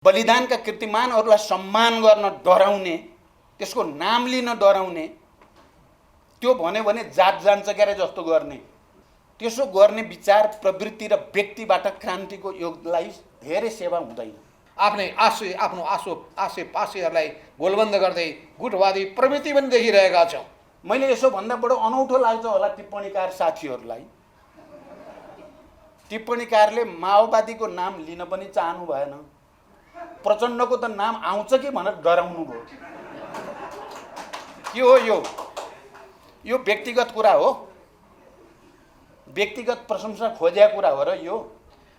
बलिदानका कीर्तिमानहरूलाई सम्मान गर्न डराउने, त्यसको नाम लिन डराउने, त्यो भन्यो भने जात जान्छ क्यारे जस्तो गर्ने, त्यसो गर्ने विचार प्रवृत्ति र व्यक्तिबाट क्रान्तिको योगलाई धेरै सेवा हुँदैन। आफ्नो आशे पासेहरूलाई गोलबन्द गर्दै गुटवादी प्रवृत्ति पनि देखिरहेका छौँ। मैले यसो भन्दा बडो अनौठो लाग्छ होला टिप्पणीकार साथीहरूलाई। टिप्पणीकारले माओवादीको नाम लिन पनि चाहनु भएन, प्रचण्डको त नाम आउँछ कि भनेर डराउनु भयो। के हो यो व्यक्तिगत कुरा हो, व्यक्तिगत प्रशंसा खोज्या कुरा हो र यो।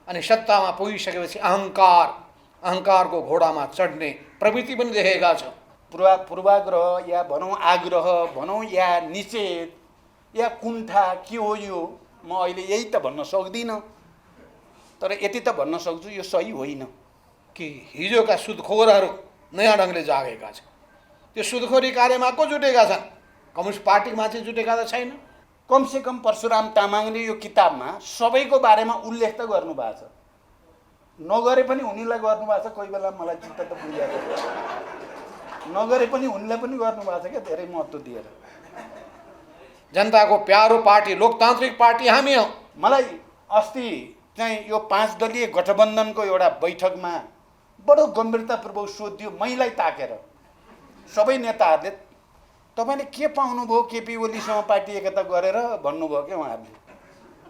अनि सत्तामा पुगिसकेपछि अहङ्कारको घोडामा चढ्ने प्रवृत्ति पनि देखेका छौँ। पूर्वाग्रह या भनौँ आग्रह भनौँ या निषेध या कुण्ठा के हो यो, म अहिले यही त भन्न सक्दिनँ। तर यति त भन्न सक्छु यो सही होइन कि हिजोका सुदखोरहरू नयाँ ढङ्गले जागेका छन्। त्यो सुदखोरी कार्यमा को जुटेका छन्? कम्युनिस्ट पार्टीको मान्छे जुटेका त छैन। कमसेकम परशुराम तामाङले यो किताबमा सबैको बारेमा उल्लेख त गर्नुभएको छ, नगरे पनि उनीलाई गर्नुभएको छ। कोही बेला मलाई चित्त त बुझेको, नगरे पनि उनीलाई पनि गर्नुभएको छ क्या, धेरै महत्त्व दिएर। जनताको प्यारो पार्टी, लोकतान्त्रिक पार्टी हामी हौँ। मलाई अस्ति चाहिँ यो 5 दलीय गठबन्धनको एउटा बैठकमा बडो गम्भीरतापूर्वक सोधियो मैलाई ताकेर सबै नेताहरूले, तपाईँले के पाउनुभयो केपी ओलीसँग पार्टी एकता गरेर भन्नुभयो क्या उहाँहरूले।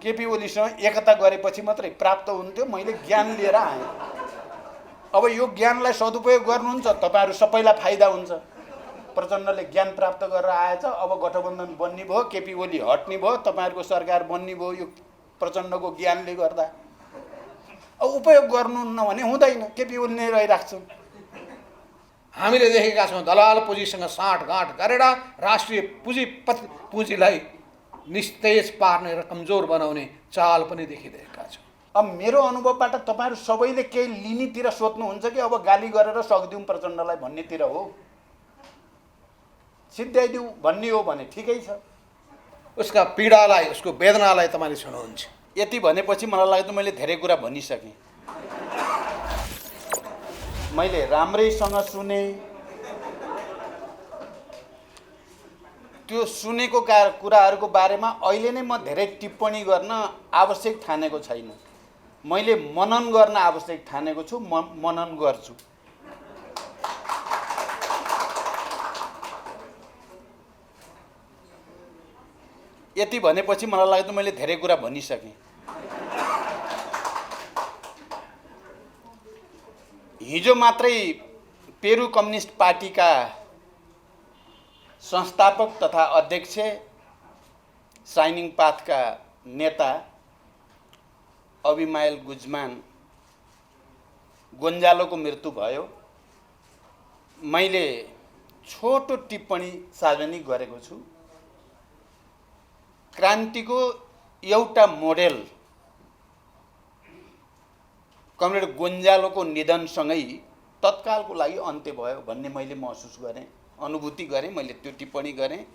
केपी ओलीसँग एकता गरेपछि मात्रै प्राप्त हुन्थ्यो, मैले ज्ञान लिएर आएँ। अब यो ज्ञानलाई सदुपयोग गर्नुहुन्छ, तपाईँहरू सबैलाई फाइदा हुन्छ। प्रचण्डले ज्ञान प्राप्त गरेर आएछ, अब गठबन्धन बन्ने भयो, केपी ओली हट्ने भयो, तपाईँहरूको सरकार बन्ने भयो यो प्रचण्डको ज्ञानले गर्दा। अब उपयोग गर्नुहुन्न भने हुँदैन, केपी ओली नै रहिराख्छन्। हामीले देखेका छौँ दलाल पुँजीसँग साँठगाँठ गरेर राष्ट्रिय पुँजीलाई निस्तेज पार्ने र कमजोर बनाउने चाल पनि देखिरहेका छौँ। अब मेरो अनुभवबाट तपाईँहरू सबैले केही लिनेतिर सोध्नुहुन्छ कि अब गाली गरेर सक्दिउँ प्रचण्डलाई भन्नेतिर हो? सिद्ध्याइदिउँ भन्ने हो भने ठिकै छ। उसका पीडालाई, उसको वेदनालाई तपाईँले सुन्नुहुन्छ। यति भनेपछि मलाई लाग्छ मैले धेरै कुरा भनिसकेँ। मैले राम्रैसँग सुने, त्यो सुनेको कुराहरूको बारेमा अहिले नै म धेरै टिप्पणी गर्न आवश्यक ठानेको छैन। मैले मनन गर्न आवश्यक ठानेको छु, मनन गर्छु। यति भनेपछि मलाई लाग्छ मैले धेरै कुरा भनिसकेँ। हिजो मात्रै पेरु कम्युनिस्ट पार्टीका संस्थापक तथा अध्यक्ष, साइनिङ पाथका नेता अबिमाइल गुजमान गोन्जालोको मृत्यु भयो। मैले छोटो टिप्पणी सार्वजनिक गरेको छु। क्रान्तिको एउटा मोडेल कमरेड गोन्जालोको निधनसँगै तत्कालको लागि अन्त्य भयो भन्ने मैले महसुस गरेँ, अनुभूति गरेँ। मैले त्यो टिप्पणी गरेँ।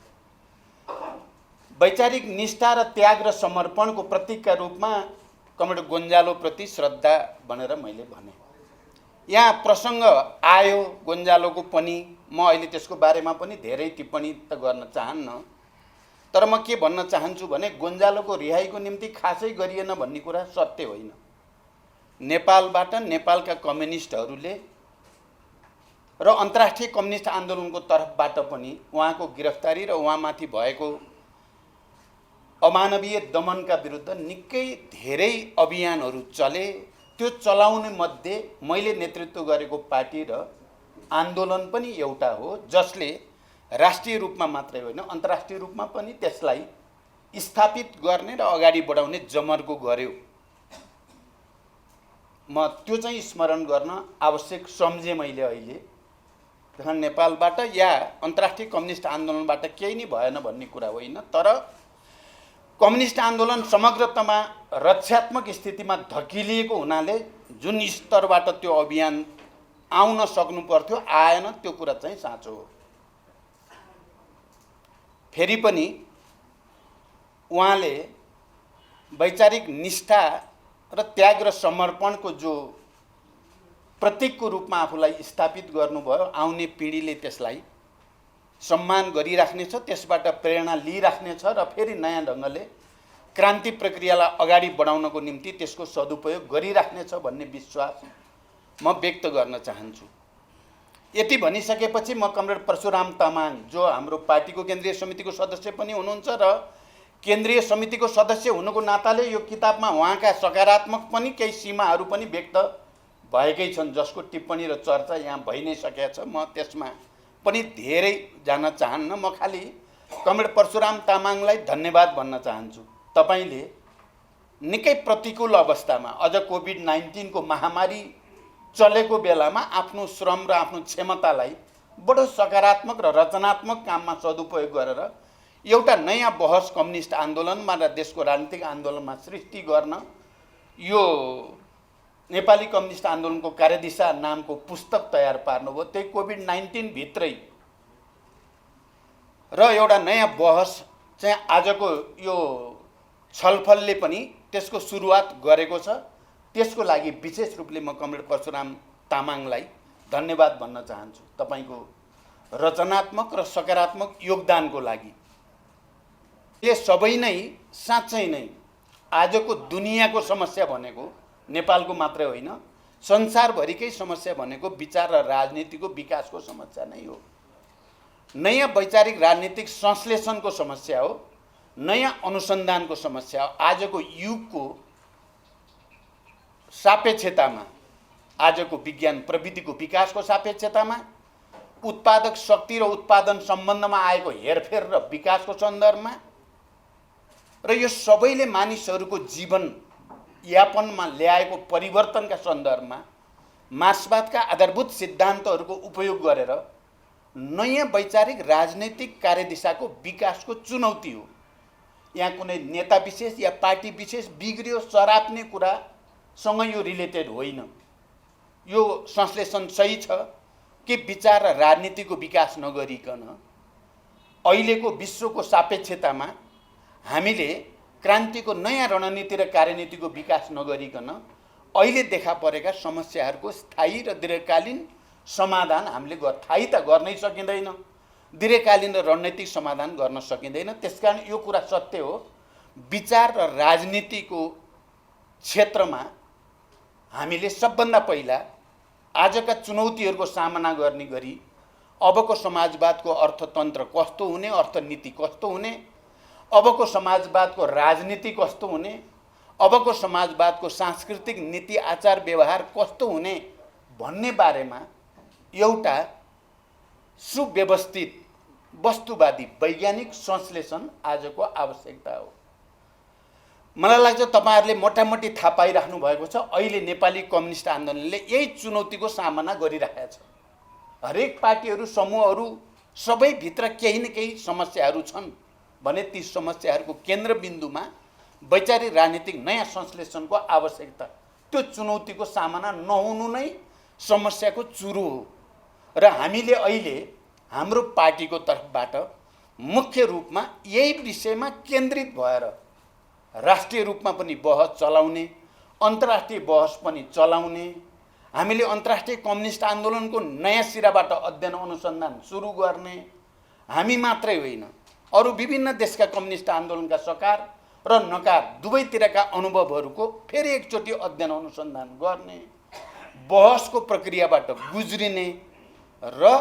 वैचारिक निष्ठा र त्याग र समर्पणको प्रतीकका रूपमा कमरेड गोन्जालोप्रति श्रद्धा भनेर मैले भने। यहाँ प्रसङ्ग आयो गोन्जालोको पनि, म अहिले त्यसको बारेमा पनि धेरै टिप्पणी त गर्न चाहन्न। तर म के भन्न चाहन्छु भने गोन्जालोको रिहाईको निम्ति खासै गरिएन भन्ने कुरा सत्य होइन। नेपालबाट नेपालका कम्युनिस्टहरूले र अन्तर्राष्ट्रिय कम्युनिस्ट आन्दोलनको तर्फबाट पनि उहाँको गिरफ्तारी र उहाँमाथि भएको अमानवीय दमनका विरुद्ध निकै धेरै अभियानहरू चले। त्यो चलाउने मध्ये मैले नेतृत्व गरेको पार्टी र आन्दोलन पनि एउटा हो, जसले राष्ट्रिय रूपमा मात्रै होइन अन्तर्राष्ट्रिय रूपमा पनि त्यसलाई स्थापित गर्ने र अगाडि बढाउने जमर्को गर्यो। म त्यो चाहिँ स्मरण गर्न आवश्यक सम्झेँ मैले अहिले। नेपालबाट या अन्तर्राष्ट्रिय कम्युनिस्ट आन्दोलनबाट केही नै भएन भन्ने कुरा होइन, तर कम्युनिस्ट आन्दोलन समग्रतामा रक्षात्मक स्थितिमा धकिलिएको हुनाले जुन स्तरबाट त्यो अभियान आउन सक्नु पर्थ्यो आएन, त्यो कुरा चाहिँ साँचो हो। फेरि पनि उहाँले वैचारिक निष्ठा र त्याग र समर्पणको जो प्रतीकको रूपमा आफूलाई स्थापित गर्नुभयो। आउने पिँढीले त्यसलाई सम्मान गरिराख्नेछ, त्यसबाट प्रेरणा लिइराख्नेछ र फेरि नयाँ ढङ्गले क्रान्ति प्रक्रियालाई अगाडि बढाउनको निम्ति त्यसको सदुपयोग गरिराख्नेछ भन्ने विश्वास म व्यक्त गर्न चाहन्छु। यति भनिसकेपछि म कमरेड परशुराम तामाङ, जो हाम्रो पार्टीको केन्द्रीय समितिको सदस्य पनि हुनुहुन्छ र केन्द्रीय समितिको सदस्य हुनुको नाताले यो किताबमा उहाँका सकारात्मक पनि केही सीमाहरू पनि व्यक्त भएकै छन्, जसको टिप्पणी र चर्चा यहाँ भइ नै सकेको छ। म त्यसमा पनि धेरै जान चाहन्न। म खालि कमरेड परशुराम तामाङलाई धन्यवाद भन्न चाहन्छु। तपाईले निकै प्रतिकूल अवस्थामा, अझ कोभिड-19 को महामारी चलेको बेलामा आफ्नो श्रम र आफ्नो क्षमतालाई बडो सकारात्मक र रचनात्मक काममा सदुपयोग गरेर एउटा नयाँ बहस कम्युनिस्ट आन्दोलनमा र देशको राजनीतिक आन्दोलनमा सृष्टि गर्न यो नेपाली कम्युनिस्ट आन्दोलनको कार्यदिशा नामको पुस्तक तयार पार्नुभयो। त्यही कोभिड-19 भित्रै र एउटा नयाँ बहस चाहिँ आजको यो छलफलले पनि त्यसको सुरुवात गरेको छ। त्यसको लागि विशेष रूपले म कमरेड परशुराम तामाङलाई धन्यवाद भन्न चाहन्छु, तपाईको रचनात्मक र सकारात्मक योगदानको लागि। यो सबै नै साँच्चै नै आजको दुनियाँको समस्या भनेको नेपालको मात्रै होइन, संसारभरिकै समस्या भनेको विचार र राजनीतिको विकासको समस्या नै हो। नयाँ वैचारिक राजनीतिक संश्लेषणको समस्या हो, नयाँ अनुसन्धानको समस्या हो। आजको युगको सापेक्षतामा, आजको विज्ञान प्रविधिको विकासको सापेक्षतामा, उत्पादक शक्ति र उत्पादन सम्बन्धमा आएको हेरफेर र विकासको सन्दर्भमा र यो सबैले मानिसहरूको जीवन यापनमा ल्याएको परिवर्तनका सन्दर्भमा मार्क्सवादका आधारभूत सिद्धान्तहरूको उपयोग गरेर नयाँ वैचारिक राजनैतिक कार्यदिशाको विकासको चुनौती हो। यहाँ कुनै नेता विशेष या पार्टी विशेष बिग्रियो सराप्ने कुरासँग यो रिलेटेड होइन। यो संश्लेषण सही छ कि विचार र राजनीतिको विकास नगरिकन अहिलेको विश्वको सापेक्षतामा हामीले क्रान्तिको नयाँ रणनीति र कार्यनीतिको विकास नगरिकन अहिले देखा परेका समस्याहरूको स्थायी र दीर्घकालीन समाधान हामीले स्थायी त गर्नै सकिँदैन, दीर्घकालीन र रणनीतिक समाधान गर्न सकिँदैन। त्यसकारण यो कुरा सत्य हो, विचार र राजनीतिको क्षेत्रमा हामीले सबभन्दा पहिला आजका चुनौतीहरूको सामना गर्ने गरी अबको समाजवादको अर्थतन्त्र कस्तो हुने, अर्थनीति कस्तो हुने, अबको समाजवादको राजनीति कस्तो हुने, अबको समाजवादको सांस्कृतिक नीति आचार व्यवहार कस्तो हुने भन्ने बारेमा एउटा सुव्यवस्थित वस्तुवादी वैज्ञानिक संश्लेषण आजको आवश्यकता हो। मलाई लाग्छ तपाईहरुले मोटामोटी थाहा पाइराख्नु भएको छ, अहिले नेपाली कम्युनिस्ट आन्दोलनले यही चुनौतीको सामना गरिरहेको छ। हरेक पार्टीहरू, समूहहरू सबैभित्र केही न केही समस्याहरू छन् भने ती समस्याहरूको केन्द्रबिन्दुमा वैचारिक राजनीतिक नयाँ संश्लेषणको आवश्यकता, त्यो चुनौतीको सामना नहुनु नै समस्याको चुरो हो। र हामीले अहिले हाम्रो पार्टीको तर्फबाट मुख्य रूपमा यही विषयमा केन्द्रित भएर राष्ट्रिय रूपमा पनि बहस चलाउने, अन्तर्राष्ट्रिय बहस पनि चलाउने, हामीले अन्तर्राष्ट्रिय कम्युनिस्ट आन्दोलनको नयाँ सिराबाट अध्ययन अनुसन्धान सुरु गर्ने, हामी मात्रै होइन अरू विभिन्न देशका कम्युनिस्ट आन्दोलनका सकार र नकार दुवैतिरका अनुभवहरूको फेरि एकचोटि अध्ययन अनुसन्धान गर्ने, बहसको प्रक्रियाबाट गुज्रिने र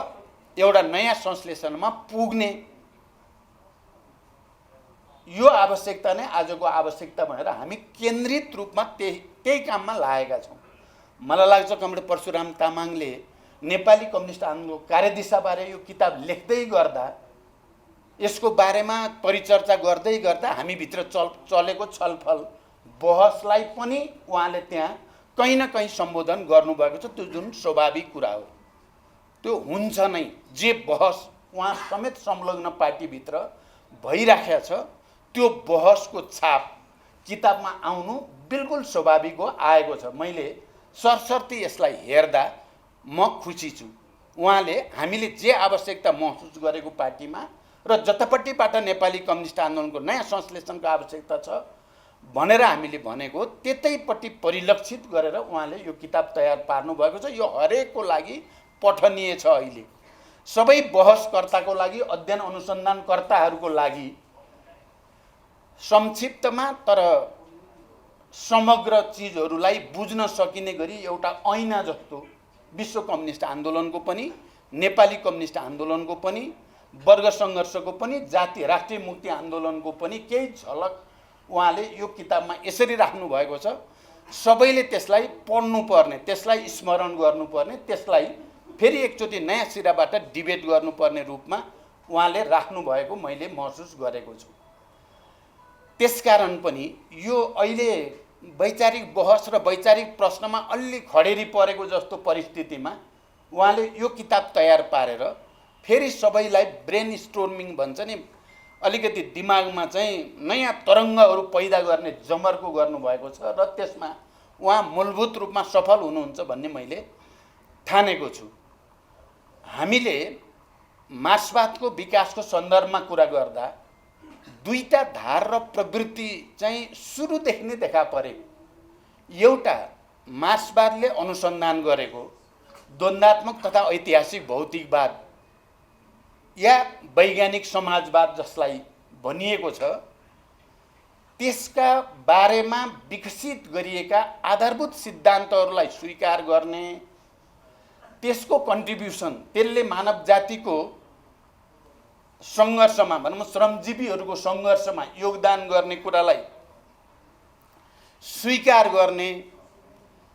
एउटा नयाँ संश्लेषणमा पुग्ने, यो आवश्यकता नै आजको आवश्यकता भनेर हामी केन्द्रित रूपमा त्यही काममा लागेका छौँ। मलाई लाग्छ कमरेड परशुराम तामाङले नेपाली कम्युनिस्ट आन्दोलनको कार्यदिशाबारे यो किताब लेख्दै गर्दा, यसको बारेमा परिचर्चा गर्दै गर्दा हामीभित्र चलेको छलफल बहसलाई पनि उहाँले त्यहाँ कहीँ न कहीँ सम्बोधन गर्नुभएको छ। त्यो जुन स्वाभाविक कुरा हो, त्यो हुन्छ नै। जे बहस उहाँ समेत संलग्न पार्टीभित्र भइराखेको छ, त्यो बहसको छाप किताबमा आउनु बिल्कुल स्वाभाविक हो, आएको छ। मैले सरसर्ती यसलाई हेर्दा म खुसी छु। उहाँले हामीले जे आवश्यकता महसुस गरेको पार्टीमा र जतापट्टिबाट नेपाली कम्युनिस्ट आन्दोलनको नयाँ संश्लेषणको आवश्यकता छ, भनेर हामीले भनेको त्यतैपट्टि परिलक्षित गरेर उहाँले यो किताब तयार पार्नुभएको छ। यो हरेकको लागि पठनीय छ। अहिले सबै बहसकर्ताको लागि, अध्ययन अनुसन्धानकर्ताहरूको लागि संक्षिप्तमा तर समग्र चिजहरूलाई बुझ्न सकिने गरी एउटा ऐना जस्तो विश्व कम्युनिस्ट आन्दोलनको पनि, नेपाली कम्युनिस्ट आन्दोलनको पनि, वर्ग सङ्घर्षको पनि, जातीय राष्ट्रिय मुक्ति आन्दोलनको पनि केही झलक उहाँले यो किताबमा यसरी राख्नु भएको छ। सबैले त्यसलाई पढ्नुपर्ने, त्यसलाई स्मरण गर्नुपर्ने, त्यसलाई फेरि एकचोटि नयाँ सिराबाट डिबेट गर्नुपर्ने रूपमा उहाँले राख्नु भएको मैले महसुस गरेको छु। त्यसकारण पनि यो अहिले वैचारिक बहस र वैचारिक प्रश्नमा अलि खडेरी परेको जस्तो परिस्थितिमा उहाँले यो किताब तयार पारेर फेरि सबैलाई ब्रेन स्टोर्मिङ भन्छ नि, अलिकति दिमागमा चाहिँ नयाँ तरङ्गहरू पैदा गर्ने जमर्को गर्नुभएको छ र त्यसमा उहाँ मूलभूत रूपमा सफल हुनुहुन्छ भन्ने मैले ठानेको छु। हामीले मार्क्सवादको विकासको सन्दर्भमा कुरा गर्दा दुईटा धार र प्रवृत्ति चाहिँ सुरुदेखि नै देखा परे। एउटा मार्क्सवादले अनुसन्धान गरेको द्वन्द्वात्मक तथा ऐतिहासिक भौतिकवाद या वैज्ञानिक समाजवाद जसलाई भनिएको छ, त्यसका बारेमा विकसित गरिएका आधारभूत सिद्धान्तहरूलाई स्वीकार गर्ने, त्यसको कन्ट्रिब्युसन, त्यसले मानव जातिको सङ्घर्षमा, भनौँ श्रमजीवीहरूको सङ्घर्षमा योगदान गर्ने कुरालाई स्वीकार गर्ने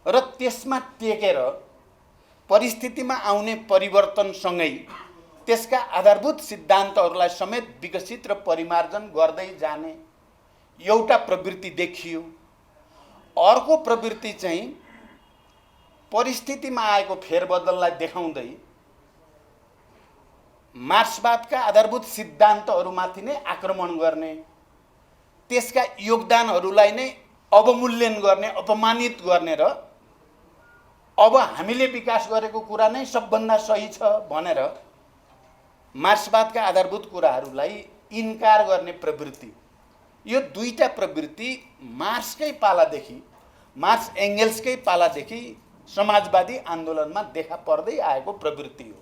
र त्यसमा टेकेर परिस्थितिमा आउने परिवर्तनसँगै त्यसका आधारभूत सिद्धान्तहरूलाई समेत विकसित र परिमार्जन गर्दै जाने एउटा प्रवृत्ति देखियो। अर्को प्रवृत्ति चाहिँ परिस्थितिमा आएको फेरबदललाई देखाउँदै मार्क्सवादका आधारभूत सिद्धान्तहरूमाथि नै आक्रमण गर्ने, त्यसका योगदानहरूलाई नै अवमूल्यन गर्ने, अपमानित गर्ने र अब हामीले विकास गरेको कुरा नै सबभन्दा सही छ भनेर मार्क्सवादका आधारभूत कुराहरूलाई इन्कार गर्ने प्रवृत्ति। यो दुईटा प्रवृत्ति मार्क्सकै पालादेखि, मार्क्स एङ्गेल्सकै पालादेखि समाजवादी आन्दोलनमा देखा पर्दै आएको प्रवृत्ति हो।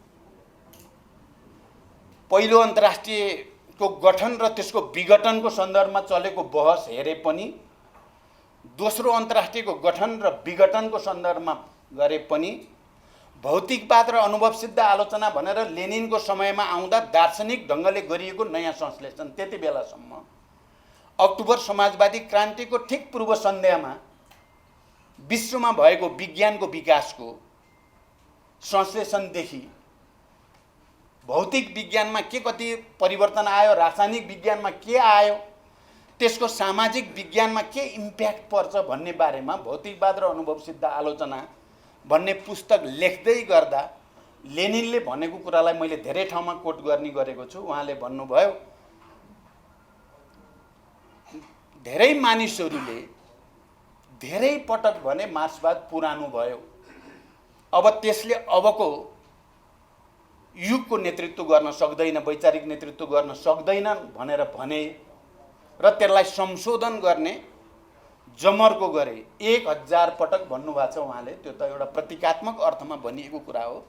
पहिलो अन्तर्राष्ट्रियको गठन र त्यसको विघटनको सन्दर्भमा चलेको बहस हेरे पनि, दोस्रो अन्तर्राष्ट्रियको गठन र विघटनको सन्दर्भमा गरे पनि, भौतिकवाद र अनुभवसिद्ध आलोचना भनेर लेनिनको समयमा आउँदा दार्शनिक ढङ्गले गरिएको नयाँ संश्लेषण, त्यति बेलासम्म अक्टोबर समाजवादी क्रान्तिको ठिक पूर्व सन्ध्यामा विश्वमा भएको विज्ञानको विकासको संश्लेषणदेखि भौतिक विज्ञानमा के कति परिवर्तन आयो, रासायनिक विज्ञानमा के आयो, त्यसको सामाजिक विज्ञानमा के इम्प्याक्ट पर्छ भन्ने बारेमा भौतिकवाद र अनुभवसिद्ध आलोचना भन्ने पुस्तक लेख्दै गर्दा लेनिनले भनेको कुरालाई मैले धेरै ठाउँमा कोट गर्ने गरेको छु। उहाँले भन्नुभयो, धेरै मानिसहरूले धेरै पटक भने मार्क्सवाद पुरानो भयो, अब त्यसले अबको युगको नेतृत्व गर्न सक्दैन, वैचारिक नेतृत्व गर्न सक्दैन भनेर भने र त्यसलाई संशोधन गर्ने जमर्को गरे। 1000 पटक भन्नुभएको छ उहाँले, त्यो त एउटा प्रतीकात्मक अर्थमा भनिएको कुरा हो।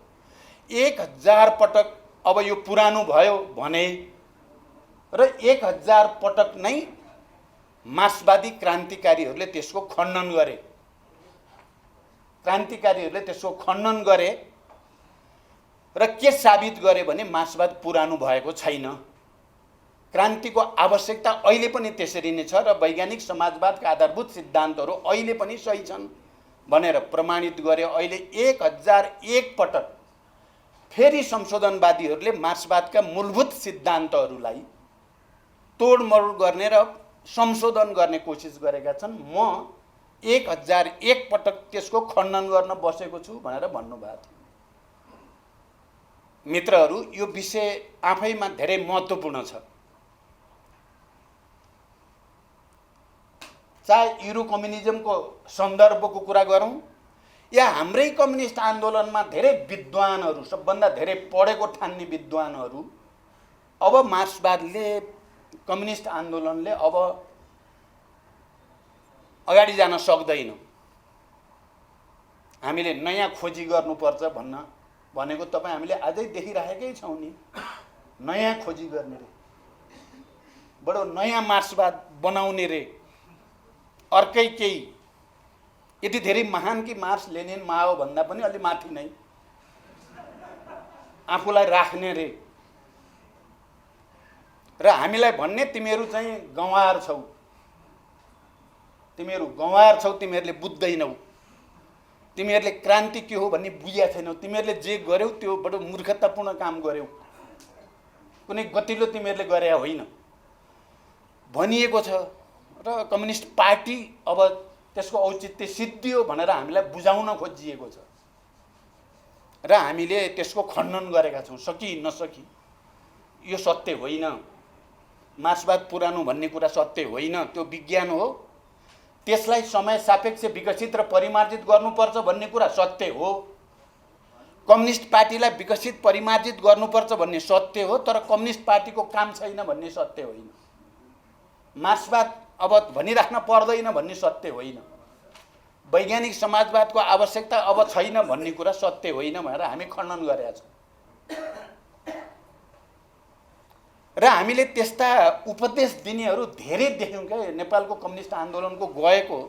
1000 पटक अब यो पुरानो भयो भने र 1000 पटक नै मार्क्सवादी क्रान्तिकारीहरूले त्यसको खण्डन गरे, क्रान्तिकारीहरूले त्यसको खण्डन गरे र के साबित गरे भने मार्क्सवाद पुरानो भएको छैन, क्रान्तिको आवश्यकता अहिले पनि त्यसरी नै छ र वैज्ञानिक समाजवादका आधारभूत सिद्धान्तहरू अहिले पनि सही छन् भनेर प्रमाणित गरे। अहिले 1001 पटक फेरि संशोधनवादीहरूले मार्क्सवादका मूलभूत सिद्धान्तहरूलाई तोडमोड गर्ने र संशोधन गर्ने कोसिस गरेका छन्। म 1001 पटक त्यसको खण्डन गर्न बसेको छु भनेर भन्नुभएको थियो। मित्रहरू, यो विषय आफैमा धेरै महत्त्वपूर्ण छ। चाहे युरो कम्युनिजमको सन्दर्भको कुरा गरौँ या हाम्रै कम्युनिस्ट आन्दोलनमा धेरै विद्वानहरू, सबभन्दा धेरै पढेको ठान्ने विद्वानहरू अब मार्क्सवादले, कम्युनिस्ट आन्दोलनले अब अगाडि जान सक्दैन। हामीले नयाँ खोजी गर्नुपर्छ भनेको तपाईँ हामीले अझै देखिरहेकै छौँ नि। नयाँ खोजी गर्ने रे, बडो नयाँ मार्क्सवाद बनाउने रे, अर्कै केही यति धेरै महान कि मार्क्स लेनिन माओ भन्दा पनि अलि माथि नै आफूलाई राख्ने रे। र हामीलाई भन्ने तिमीहरू चाहिँ गँवार छौ, तिमीहरू गँवार छौ, तिमीहरूले बुझ्दैनौ, तिमीहरूले क्रान्ति के हो भन्ने बुझेका छैनौ, तिमीहरूले जे गर्यौ त्यो बडो मूर्खतापूर्ण काम गर्यौ, कुनै गतिलो तिमीहरूले गरे होइन भनिएको छ। र कम्युनिस्ट पार्टी अब त्यसको औचित्य सिद्धियो भनेर हामीलाई बुझाउन खोजिएको छ र हामीले त्यसको खण्डन गरेका छौँ सकी नसकी। यो सत्य होइन, मार्क्सवाद पुरानो भन्ने कुरा सत्य होइन, त्यो विज्ञान हो। त्यसलाई समय सापेक्ष विकसित र परिमार्जित गर्नुपर्छ भन्ने कुरा सत्य हो। कम्युनिस्ट पार्टीलाई विकसित परिमार्जित गर्नुपर्छ भन्ने सत्य हो, तर कम्युनिस्ट पार्टीको काम छैन भन्ने सत्य होइन। मार्क्सवाद अब भनिराख्न पर्दैन भन्ने सत्य होइन। वैज्ञानिक समाजवादको आवश्यकता अब छैन भन्ने कुरा सत्य होइन भनेर हामी खण्डन गरेका छौँ। र हामीले त्यस्ता उपदेश दिनेहरू धेरै देख्यौँ क्या। नेपालको कम्युनिस्ट आन्दोलनको गएको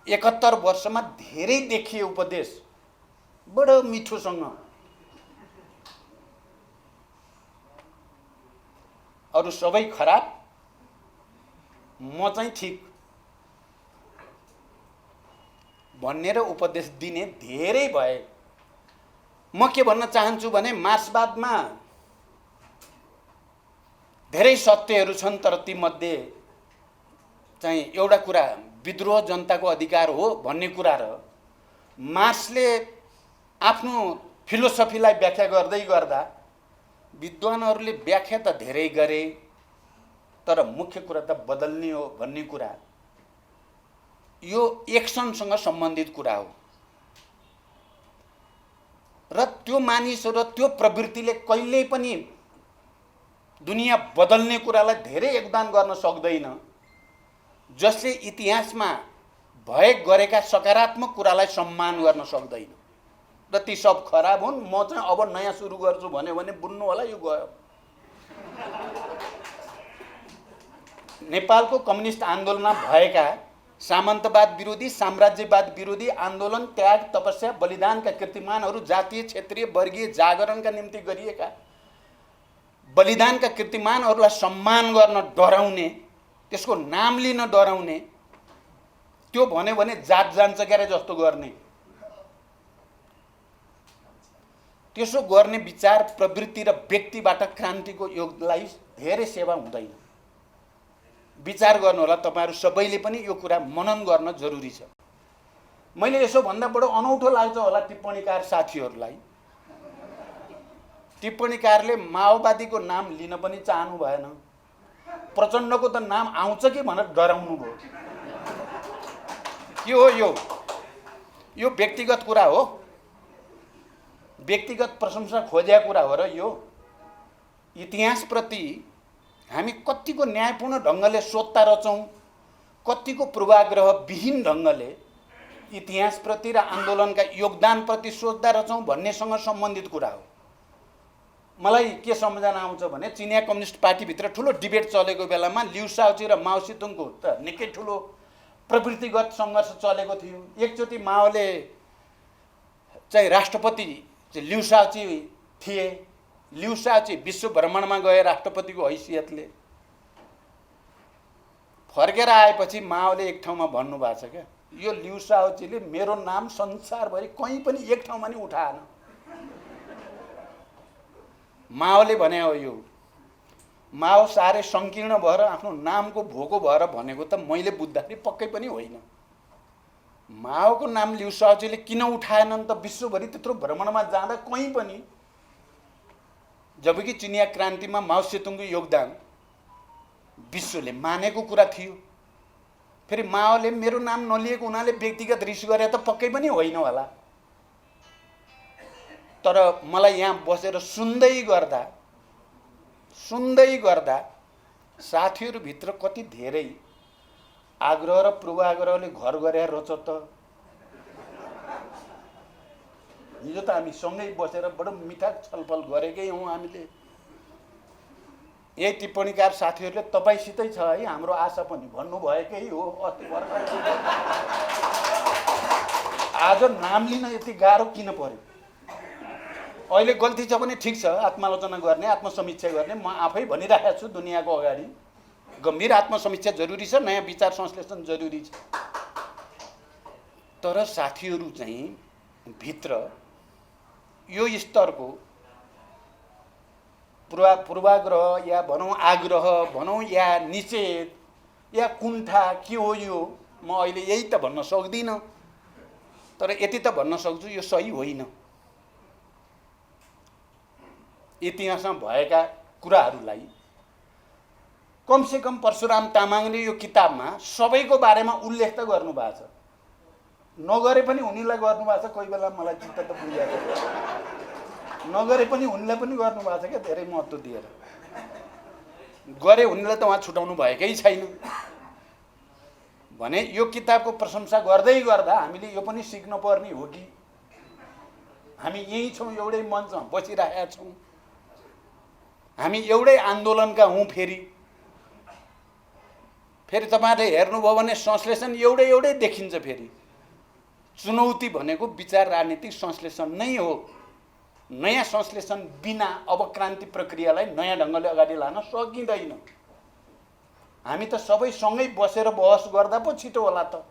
71 वर्षमा धेरै देखिए उपदेश, बडो मिठोसँग। अरू सबै खराब, म चाहिँ ठिक भन्ने र उपदेश दिने धेरै भए। म के भन्न चाहन्छु भने मार्क्सवादमा धेरै सत्यहरू छन्, तर तीमध्ये चाहिँ एउटा कुरा विद्रोह जनताको अधिकार हो भन्ने कुरा र मार्क्सले आफ्नो फिलोसफीलाई व्याख्या गर्दै गर्दा विद्वानहरूले व्याख्या त धेरै गरे, तर मुख्य कुरा त बदल्ने हो भन्ने कुरा, यो एक्सनसँग सम्बन्धित कुरा हो। र त्यो मानिस र त्यो प्रवृत्तिले कहिल्यै पनि दुनियाँ बदल्ने कुरालाई धेरै योगदान गर्न सक्दैन, जसले इतिहासमा भए गरेका सकारात्मक कुरालाई सम्मान गर्न सक्दैन। र ती सब खराब हुन्। म चाहिँ अब नयाँ सुरु गर्छु भन्यो भने बुझ्नु होला यो गयो। नेपालको कम्युनिस्ट आन्दोलनमा भएका सामन्तवाद विरोधी, साम्राज्यवाद विरोधी आन्दोलन, त्याग, तपस्या, बलिदानका कीर्तिमानहरू, जातीय क्षेत्रीय वर्गीय जागरणका निम्ति गरिएका बलिदानका कीर्तिमानहरूलाई सम्मान गर्न डराउने, त्यसको नाम लिन डराउने, त्यो भन्यो भने जात जान्छ क्यारे जस्तो गर्ने, त्यसो गर्ने विचार प्रवृत्ति र व्यक्तिबाट क्रान्तिको योगलाई धेरै सेवा हुँदैन। विचार गर्नु होला तपाईहरु सबैले पनि यो कुरा मनन गर्न जरुरी छ। मैले यसो भन्दा बडो अनौठो लाग्छ होला टिप्पणीकार साथीहरूलाई। टिप्पणीकारले माओवादीको नाम लिन पनि चाहनु भएन, प्रचण्डको त नाम आउँछ कि भनेर डराउनु भयो। के हो यो? यो व्यक्तिगत कुरा हो, व्यक्तिगत प्रशंसा खोजेको कुरा हो र यो इतिहासप्रति हामी कतिको न्यायपूर्ण ढङ्गले सोध्ता रचौं, कतिको पूर्वाग्रह विहीन ढङ्गले इतिहासप्रति र आन्दोलनका योगदानप्रति सोच्दा रचौं भन्नेसँग सम्बन्धित कुरा हो। मलाई के सम्झना आउँछ भने चिनिया कम्युनिस्ट पार्टीभित्र ठुलो डिबेट चलेको बेलामा लिउ साओची र माओ सेतुङको त निकै ठुलो प्रवृत्तिगत सङ्घर्ष चलेको थियो। एकचोटि माओले चाहिँ राष्ट्रपति लिउ साओची थिए। लिउ साओची विश्व भ्रमणमा गए राष्ट्रपतिको हैसियतले। फर्केर आएपछि माओले एक ठाउँमा भन्नुभएको छ क्या, यो लिउ साओचीले मेरो नाम संसारभरि कहीँ पनि एक ठाउँमा नि उठाएन। माओले भने हो यो। माओ साह्रै संकीर्ण भएर आफ्नो नामको भोको भएर भनेको त मैले बुझ्दाखेरि पक्कै पनि होइन। माओको नाम लिउ साओचीले किन उठाएनन् त? विश्वभरि त्यत्रो भ्रमणमा जाँदा कहीँ पनि, जबकि चिनिया क्रान्तिमा माओ सेतुङको योगदान विश्वले मानेको कुरा थियो। फेरि माओले मेरो नाम नलिएको हुनाले व्यक्तिगत रिस गरे त पक्कै पनि होइन होला। तर मलाई यहाँ बसेर सुन्दै गर्दा साथीहरूभित्र कति धेरै आग्रह र पूर्वाग्रहले घर गरे रोच त। हिजो त हामी सँगै बसेर बडो मिठा छलफल गरेकै हौँ हामीले। यही टिप्पणीकार साथीहरूले तपाईँसितै छ है हाम्रो आशा पनि भन्नुभएकै हो। अस्ति भर्खर आज नाम लिन यति गाह्रो किन पर्यो? अहिले गल्ती छ भने ठिक छ, आत्मालोचना गर्ने, आत्मसमीक्षा गर्ने। म आफै भनिरहेको छु दुनियाँको अगाडि, गम्भीर आत्मसमीक्षा जरुरी छ, नयाँ विचार संश्लेषण जरुरी छ। तर साथीहरू चाहिँ भित्र यो स्तरको पूर्वाग्रह या भनौँ आग्रह भनौँ या निषेध या कुण्ठा के हो यो, म अहिले यही त भन्न सक्दिनँ। तर यति त भन्न सक्छु यो सही होइन। इतिहासमा भएका कुराहरूलाई कमसेकम परशुराम तामाङले यो किताबमा सबैको बारेमा उल्लेख त गर्नुभएको छ। नगरे पनि उनीलाई गर्नुभएको छ। कोही बेला मलाई चित्त त बुझाएको, नगरे पनि उनीलाई पनि गर्नुभएको छ क्या, धेरै महत्त्व दिएर। गरे उनीलाई त उहाँ छुटाउनु भएकै छैन भने यो किताबको प्रशंसा गर्दै गर्दा हामीले यो पनि सिक्न पर्ने हो कि हामी यही छौँ, एउटै मञ्चमा बसिरहेका छौँ, हामी एउटै आन्दोलनका हौँ। फेरि तपाईँहरूले हेर्नुभयो भने संश्लेषण एउटै देखिन्छ। फेरि चुनौती भनेको विचार राजनीतिक संश्लेषण नै हो। नयाँ संश्लेषण बिना अब क्रान्ति प्रक्रियालाई नयाँ ढङ्गले अगाडि लान सकिँदैन। हामी त सबै सँगै बसेर बहस गर्दा पो छिटो होला त।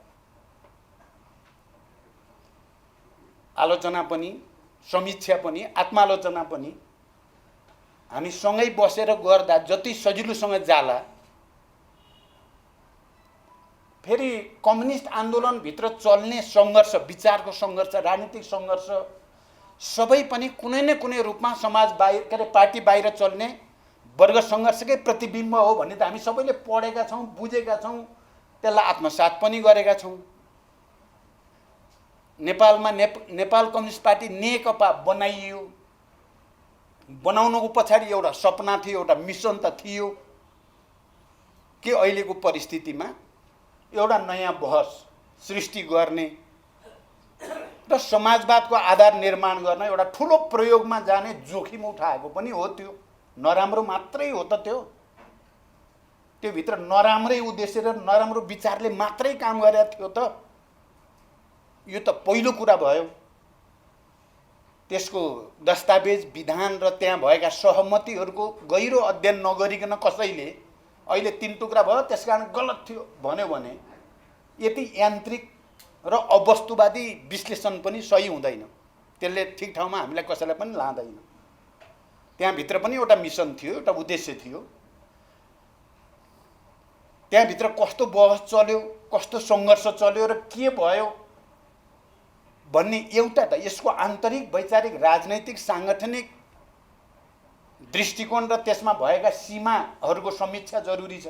आलोचना पनि, समीक्षा पनि, आत्मालोचना पनि हामी सँगै बसेर गर्दा जति सजिलोसँग जाला। फेरि कम्युनिस्ट आन्दोलनभित्र चल्ने सङ्घर्ष, विचारको सङ्घर्ष, राजनीतिक सङ्घर्ष सबै पनि कुनै न कुनै रूपमा समाज बाहिर, के अरे पार्टी बाहिर चल्ने वर्ग सङ्घर्षकै प्रतिबिम्ब हो भन्ने त हामी सबैले पढेका छौँ, बुझेका छौँ, त्यसलाई आत्मसात पनि गरेका छौँ। नेपालमा नेपाल कम्युनिस्ट पार्टी नेकपा बनाइयो। बनाउनुको पछाडि एउटा सपना थियो, एउटा मिसन त थियो कि अहिलेको परिस्थितिमा एउटा नयाँ बहस सृष्टि गर्ने र समाजवादको आधार निर्माण गर्न एउटा ठुलो प्रयोगमा जाने जोखिम उठाएको पनि हो। त्यो नराम्रो मात्रै हो त। त्यो भित्र नराम्रै उद्देश्य र नराम्रो विचारले मात्रै काम गरेको थियो त। यो त पहिलो कुरा भयो। त्यसको दस्तावेज, विधान र त्यहाँ भएका सहमतिहरूको गहिरो अध्ययन नगरिकन कसैले अहिले 3 टुक्रा भयो त्यसकारण गलत थियो भन्यो भने यति यान्त्रिक र अवस्तुवादी विश्लेषण पनि सही हुँदैन। त्यसले ठिक ठाउँमा हामीलाई कसैलाई पनि लाँदैन। त्यहाँभित्र पनि एउटा मिसन थियो, एउटा उद्देश्य थियो। त्यहाँभित्र कस्तो बहस चल्यो, कस्तो सङ्घर्ष चल्यो र के भयो भन्ने एउटा त यसको आन्तरिक वैचारिक राजनैतिक साङ्गठनिक दृष्टिकोण र त्यसमा भएका सीमाहरूको समीक्षा जरुरी छ।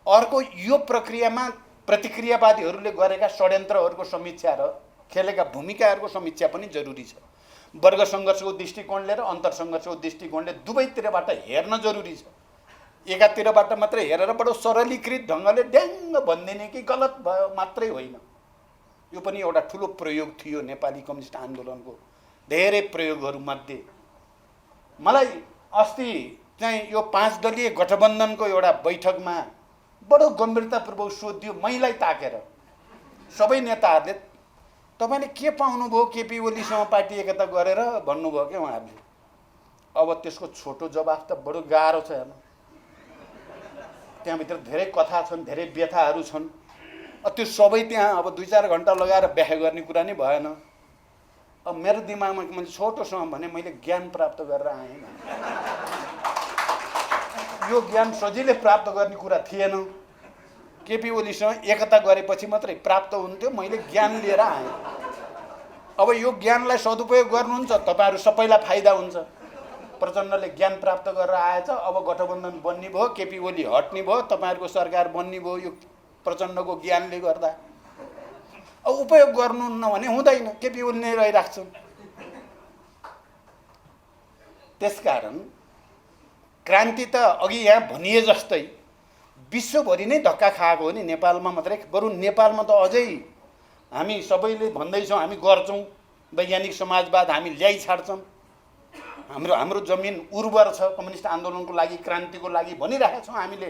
अर्को यो प्रक्रियामा प्रतिक्रियावादीहरूले गरेका षड्यन्त्रहरूको समीक्षा र खेलेका भूमिकाहरूको समीक्षा पनि जरुरी छ। वर्ग सङ्घर्षको दृष्टिकोणले र अन्तरसङ्घर्षको दृष्टिकोणले दुवैतिरबाट हेर्न जरुरी छ। एकातिरबाट मात्रै हेरेर बडो सरलीकृत ढङ्गले ड्याङ्ग भनिदिने कि गलत भयो मात्रै होइन। यो पनि एउटा ठुलो प्रयोग थियो नेपाली कम्युनिस्ट आन्दोलनको धेरै प्रयोगहरूमध्ये। मलाई अस्ति चाहिँ यो 5 दलीय गठबन्धनको एउटा बैठकमा बडो गम्भीरतापूर्वक सोधियो मैलाई ताकेर सबै नेताहरूले, तपाईँले के पाउनुभयो केपी ओलीसँग पार्टी एकता गरेर भन्नुभयो क्या उहाँहरूले। अब त्यसको छोटो जवाफ त बडो गाह्रो छ। हेर्नु, त्यहाँभित्र धेरै कथा छन्, धेरै व्यथाहरू छन्। त्यो सबै त्यहाँ अब 2-4 घन्टा लगाएर व्याख्या गर्ने कुरा नै भएन। अब मेरो दिमागमा मैले छोटोसँग भने मैले ज्ञान प्राप्त गरेर आएँ। यो ज्ञान सजिलै प्राप्त गर्ने कुरा थिएन। केपी ओलीसँग एकता गरेपछि मात्रै प्राप्त हुन्थ्यो। मैले ज्ञान लिएर आएँ। अब यो ज्ञानलाई सदुपयोग गर्नुहुन्छ, तपाईँहरू सबैलाई फाइदा हुन्छ। प्रचण्डले ज्ञान प्राप्त गरेर आएछ, अब गठबन्धन बन्ने भयो, केपी ओली हट्ने भयो, तपाईँहरूको सरकार बन्ने भयो यो प्रचण्डको ज्ञानले गर्दा। अब उपयोग गर्नुहुन्न भने हुँदैन, केपी ओली नै रहिराख्छन्। त्यसकारण क्रान्ति त अघि यहाँ भनिए जस्तै विश्वभरि नै धक्का खाएको हो नि, नेपालमा मात्रै। बरु नेपालमा त अझै हामी सबैले भन्दैछौँ हामी गर्छौँ, वैज्ञानिक समाजवाद हामी ल्याइ छाड्छौँ, हाम्रो जमिन उर्वर छ कम्युनिस्ट आन्दोलनको लागि, क्रान्तिको लागि भनिरहेका छौँ हामीले।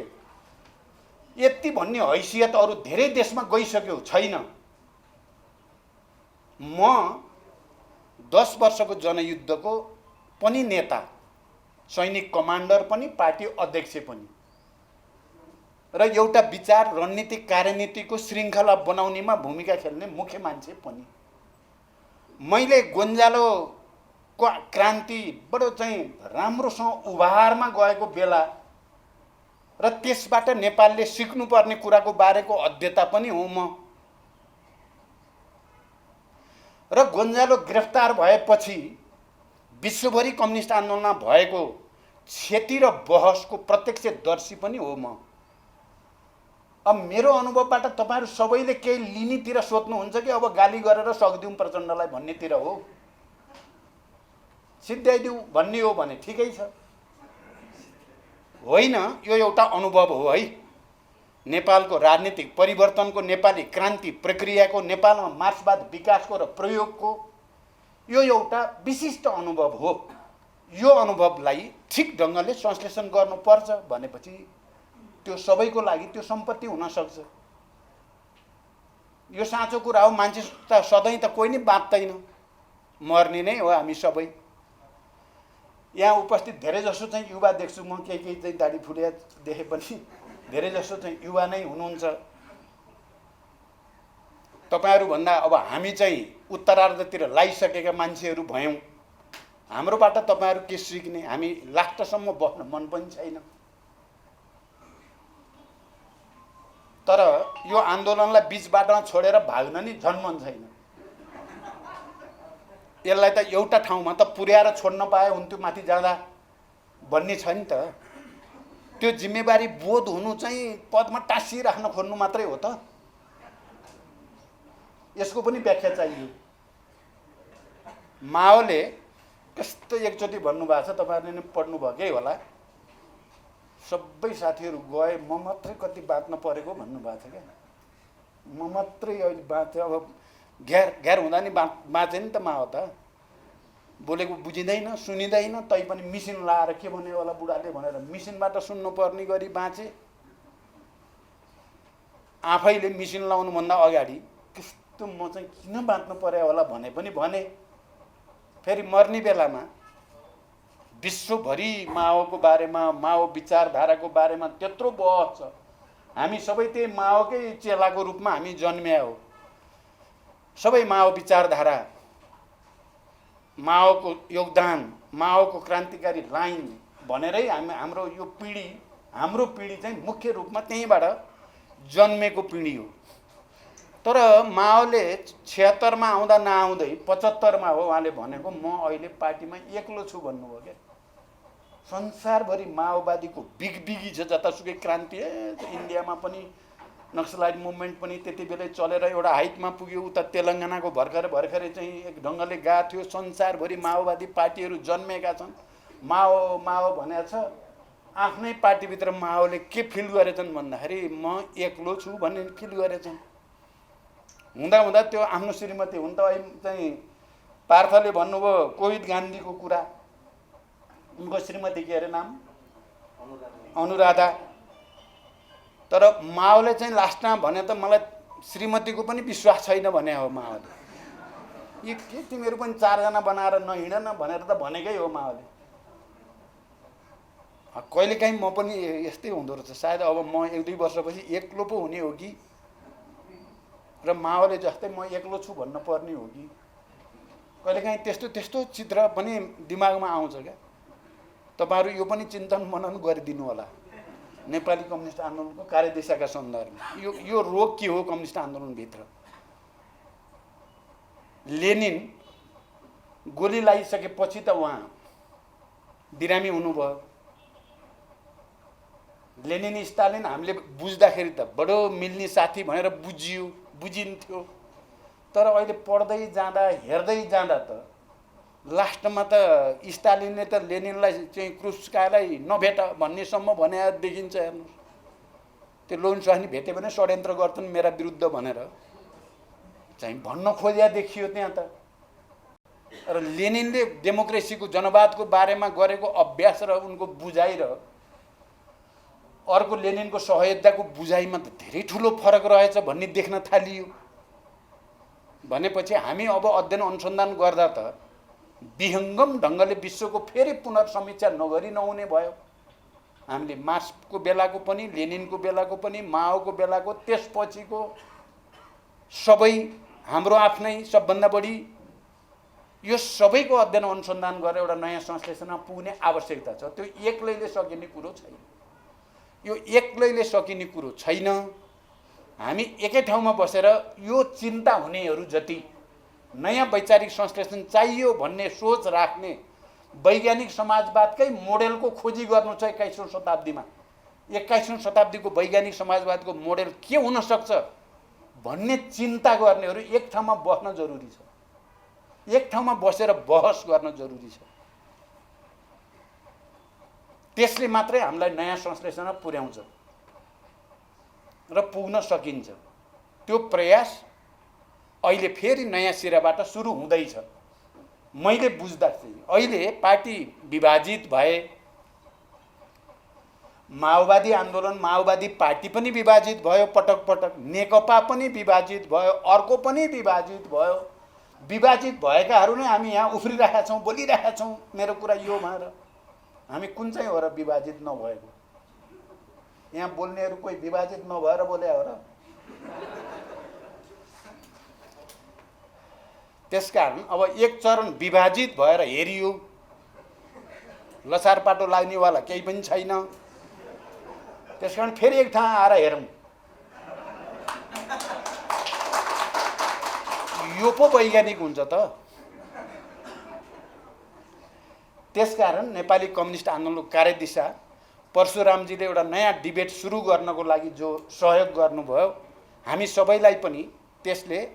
यति भन्ने हैसियत अरू धेरै देशमा गइसक्यो छैन। म 10 वर्षको जनयुद्धको पनि नेता, सैनिक कमान्डर पनि, पार्टी अध्यक्ष पनि, र एउटा विचार रणनीतिक कार्यनीतिको श्रृङ्खला बनाउनेमा भूमिका खेल्ने मुख्य मान्छे पनि। मैले गोन्जालोको क्रान्ति बडो चाहिँ राम्रोसँग उभारमा गएको बेला र त्यसबाट नेपालले सिक्नुपर्ने कुराको बारेको अध्येता पनि हुँ म। र गोन्जालो गिरफ्तार भएपछि विश्वभरि कम्युनिस्ट आन्दोलनमा भएको क्षति र बहसको प्रत्यक्षदर्शी पनि हो म। अब मेरो अनुभवबाट तपाईहरु सबैले केही लिनेतिर सोध्नुहुन्छ कि अब गाली गरेर सक्दिउँ प्रचण्डलाई भन्नेतिर हो? सिद्ध्याइदिउँ भन्ने हो भने ठिकै छ, होइन। यो एउटा अनुभव हो है, नेपालको राजनीतिक परिवर्तनको, नेपाली क्रान्ति प्रक्रियाको, नेपालमा मार्क्सवाद विकासको र प्रयोगको यो एउटा विशिष्ट अनुभव हो। यो अनुभवलाई ठिक ढङ्गले संश्लेषण गर्नुपर्छ भनेपछि त्यो सबैको लागि त्यो सम्पत्ति हुन सक्छ। यो साँचो कुरा हो। मान्छे त सधैँ त कोही नै बाँच्दैन, मर्ने नै हो हामी सबै। यहाँ उपस्थित धेरै जसो चाहिँ युवा देख्छु म, केही चाहिँ दाढी फुलिया देखे पनि धेरै जसो चाहिँ युवा नै हुनुहुन्छ। तपाईहरु भन्दा अब हामी चाहिँ उत्तरार्धतिर लागिसकेका मान्छेहरू भयौँ। हाम्रोबाट तपाईहरु के सिक्ने? हामी लास्टसम्म बस्न मन पनि छैन। तर यो आन्दोलनलाई बीच बाटोमा छोडेर भाग्न नि झन् मन छैन। यसलाई त एउटा ठाउँमा त पुर्याएर छोड्न पाए हुन्थ्यो माथि जाँदा भन्ने छ नि त। त्यो जिम्मेवारी बोध हुनु चाहिँ पदमा टाँसिराख्न खोज्नु मात्रै हो त। यसको पनि व्याख्या चाहियो। माओले कस्तो एकचोटि भन्नुभएको छ, तपाईहरुले नै पढ्नु भएकै होला, सबै साथीहरू गए म मात्रै कति बाँच्न परेको भन्नुभएको छ क्या। म मात्रै अहिले बाँचे, अब घ्यार हुँदा नि बाँचे नि त माओ त। बोलेको बुझिँदैन, सुनिँदैन, तै पनि मिसिन लाएर के भन्यो होला बुढाले भनेर मिसिनबाट सुन्नुपर्ने गरी बाँचे। आफैले मिसिन लाउनुभन्दा अगाडि कस्तो म चाहिँ किन बाँच्नु पर्यो होला भने पनि भने। फेरि मर्ने बेलामा विश्वभरि माओको बारेमा, माओ विचारधाराको बारेमा त्यत्रो बहस छ। हामी सबै त्यही माओकै चेलाको रूपमा हामी जन्मिया हो। सबै माओ विचारधारा, माओको योगदान, माओको क्रान्तिकारी लाइन भनेरै हाम्रो यो पिढी, हाम्रो पिढी चाहिँ मुख्य रूपमा त्यहीँबाट जन्मेको पिढी हो। तर माओले 76 मा आउँदा नआउँदै 75 मा हो उहाँले भनेको म अहिले पार्टीमा एक्लो छु भन्नुभयो क्या। संसारभरि माओवादीको बिगबिगी छ, जतासुकै क्रान्ति। इन्डियामा पनि नक्सलाइट मुभमेन्ट पनि त्यति बेलै चलेर एउटा हाइटमा पुग्यो। उता तेलङ्गानाको भर्खरै चाहिँ एक ढङ्गले गएको थियो। संसारभरि माओवादी पार्टीहरू जन्मेका छन्। माओ माओ भनेको छ। आफ्नै पार्टीभित्र माओले के फिल गरेछन् भन्दाखेरि म एक्लो छु भन्ने फिल गरेछन्। हुँदा त्यो आफ्नो श्रीमती हुन त चाहिँ पार्थले भन्नुभयो कोविद गान्धीको कुरा। उनको श्रीमती के अरे नाम? अनुराधा। तर माओले चाहिँ लास्टमा भने त मलाई श्रीमतीको पनि विश्वास छैन भने हो माओले। यो के तिमीहरू पनि 4 जना बनाएर नहिँड न भनेर त भनेकै हो माओले। कहिलेकाहीँ म पनि यस्तै हुँदो रहेछ। सायद अब म 1-2 वर्षपछि एक्लो पो हुने हो कि, र माओले जस्तै म एक्लो छु भन्न पर्ने हो कि। कहिलेकाहीँ त्यस्तो चित्र पनि दिमागमा आउँछ क्या। तपाईहरु यो पनि चिन्तन मनन गरिदिनु होला नेपाली कम्युनिस्ट आन्दोलनको कार्यदिशाका सन्दर्भमा। यो रोग के हो कम्युनिस्ट आन्दोलनभित्र? लेनिन गोली लगाइसकेपछि त उहाँ बिरामी हुनुभयो। लेनिन स्टालिन हामीले बुझ्दाखेरि त बडो मिल्ने साथी भनेर बुझिन्थ्यो। तर अहिले पढ्दै जाँदा, हेर्दै जाँदा त लास्टमा त स्टालिनले त लेनिनलाई चाहिँ क्रुस्कालाई नभेट भन्नेसम्म भने देखिन्छ। हेर्नु त्यो लोन स्वास्नी भेट्यो भने षड्यन्त्र गर्छन् मेरा विरुद्ध भनेर चाहिँ भन्न खोजिया देखियो त्यहाँ त। र लेनिनले डेमोक्रेसीको जनवादको बारेमा गरेको अभ्यास र उनको बुझाइ र अर्को लेनिनको सहयोगिताको बुझाइमा त धेरै ठुलो फरक रहेछ भन्ने देख्न थालियो। भनेपछि हामी अब अध्ययन अनुसन्धान गर्दा त विहङ्गम ढङ्गले विश्वको फेरि पुनर्समीक्षा नगरी नहुने भयो। हामीले मार्क्सको बेलाको पनि, लेनिनको बेलाको पनि, माओको बेलाको, त्यसपछिको सबै हाम्रो आफ्नै सबभन्दा बढी यो सबैको अध्ययन अनुसन्धान गरेर एउटा नयाँ संश्लेषणमा पुग्ने आवश्यकता छ। त्यो एक्लैले सकिने कुरो छैन। यो एक्लैले सकिने कुरो छैन। हामी एकै ठाउँमा बसेर यो चिन्ता हुनेहरू जति नयाँ वैचारिक संश्लेषण चाहियो भन्ने सोच राख्ने वैज्ञानिक समाजवादकै मोडेलको खोजी गर्नु छ 21औं शताब्दीमा। 21औं शताब्दीको वैज्ञानिक समाजवादको मोडेल के हुन सक्छ भन्ने चिन्ता गर्नेहरू एक ठाउँमा बस्न जरुरी छ। एक ठाउँमा बसेर बहस गर्न जरुरी छ। त्यसले मात्रै हामीलाई नयाँ संश्लेषणमा पुर्याउँछ र पुग्न सकिन्छ। त्यो प्रयास अहिले फेरि नयाँ सिराबाट सुरु हुँदैछ। मैले बुझ्दा चाहिँ अहिले पार्टी विभाजित भए, माओवादी आन्दोलन, माओवादी पार्टी पनि विभाजित भयो, पटक पटक नेकपा पनि विभाजित भयो, अर्को पनि विभाजित भयो। विभाजित भएकाहरू नै हामी यहाँ उफ्रिरहेका छौँ, बोलिरहेका छौँ। मेरो कुरा यो भएर हामी कुन चाहिँ हो र विभाजित नभएको? यहाँ बोल्नेहरू कोही विभाजित नभएर बोले हो र? त्यसकारण अब एक चरण विभाजित भएर हेरियो, लसार पाटो लाग्नेवाला केही पनि छैन। त्यसकारण फेरि एक ठाउँ आएर हेरौँ। यो पो वैज्ञानिक हुन्छ त। त्यसकारण नेपाली कम्युनिस्ट आन्दोलनको कार्यदिशा परशुरामजीले एउटा नयाँ डिबेट सुरु गर्नको लागि जो सहयोग गर्नुभयो, हामी सबैलाई पनि त्यसले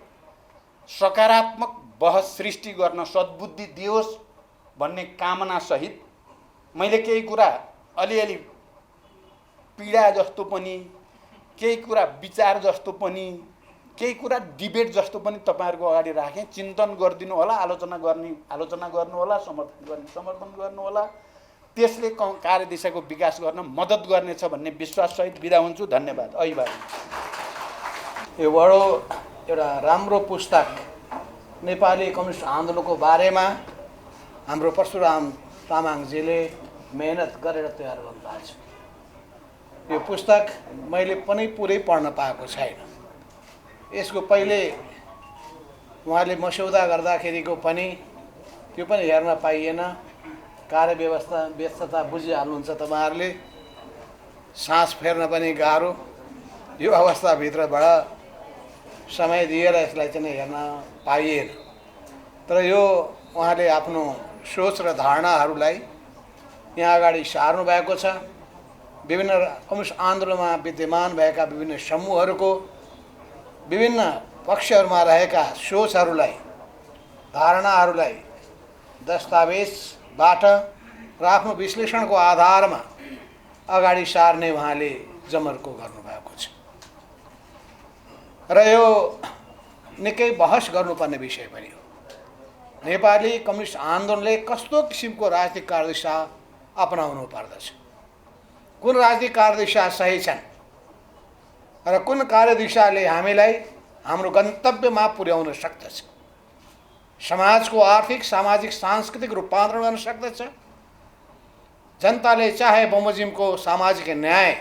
सकारात्मक बहस सृष्टि गर्न सद्बुद्धि दियोस् भन्ने कामना सहित मैले केही कुरा अलिअलि पीडा जस्तो पनि, केही कुरा विचार जस्तो पनि, केही कुरा डिबेट जस्तो पनि तपाईहरुको अगाडि राखेँ। चिन्तन गरिदिनु होला, आलोचना गर्नु होला, समर्थन गर्नु होला। त्यसले कार्यदिशाको विकास गर्न मद्दत गर्नेछ भन्ने विश्वास सहित बिदा हुन्छु। धन्यवाद। अभिवादन। यो बडो एउटा राम्रो पुस्तक नेपाली कम्युनिस्ट आन्दोलनको बारेमा हाम्रो परशुराम तामाङजीले मेहनत गरेर तयार गर्नुभएको छ। यो पुस्तक मैले पनि पुरै पढ्न पाएको छैन। यसको पहिले उहाँले मस्यौदा गर्दाखेरिको पनि त्यो पनि हेर्न पाइएन। कार्यव्यवस्था व्यस्तता बुझिहाल्नुहुन्छ तपाईहरुले। सास फेर्न पनि गाह्रो। यो अवस्थाभित्रबाट समय दिएर यसलाई चाहिँ हेर्न पाइएन। तर यो उहाँले आफ्नो सोच र धारणाहरूलाई यहाँ अगाडि सार्नु भएको छ। विभिन्न कम्युनिस्ट आन्दोलनमा विद्यमान भएका विभिन्न समूहहरूको विभिन्न पक्षहरूमा रहेका सोचहरूलाई, धारणाहरूलाई दस्तावेजबाट र आफ्नो विश्लेषणको आधारमा अगाडि सार्ने उहाँले जमर्को गर्नुभएको छ। र यो निकै बहस गर्नुपर्ने विषय पनि हो। नेपाली कम्युनिस्ट आन्दोलनले कस्तो किसिमको राजनीतिक कार्यदिशा अपनाउनु पर्दछ, कुन राजनीतिक कार्यदिशा सही छन् र कुन कार्यदिशाले हामीलाई हाम्रो गन्तव्यमा पुर्याउन सक्दछ, समाजको आर्थिक, सामाजिक, सांस्कृतिक रूपान्तरण गर्न सक्दछ, जनताले चाहे बमोजिमको सामाजिक न्याय,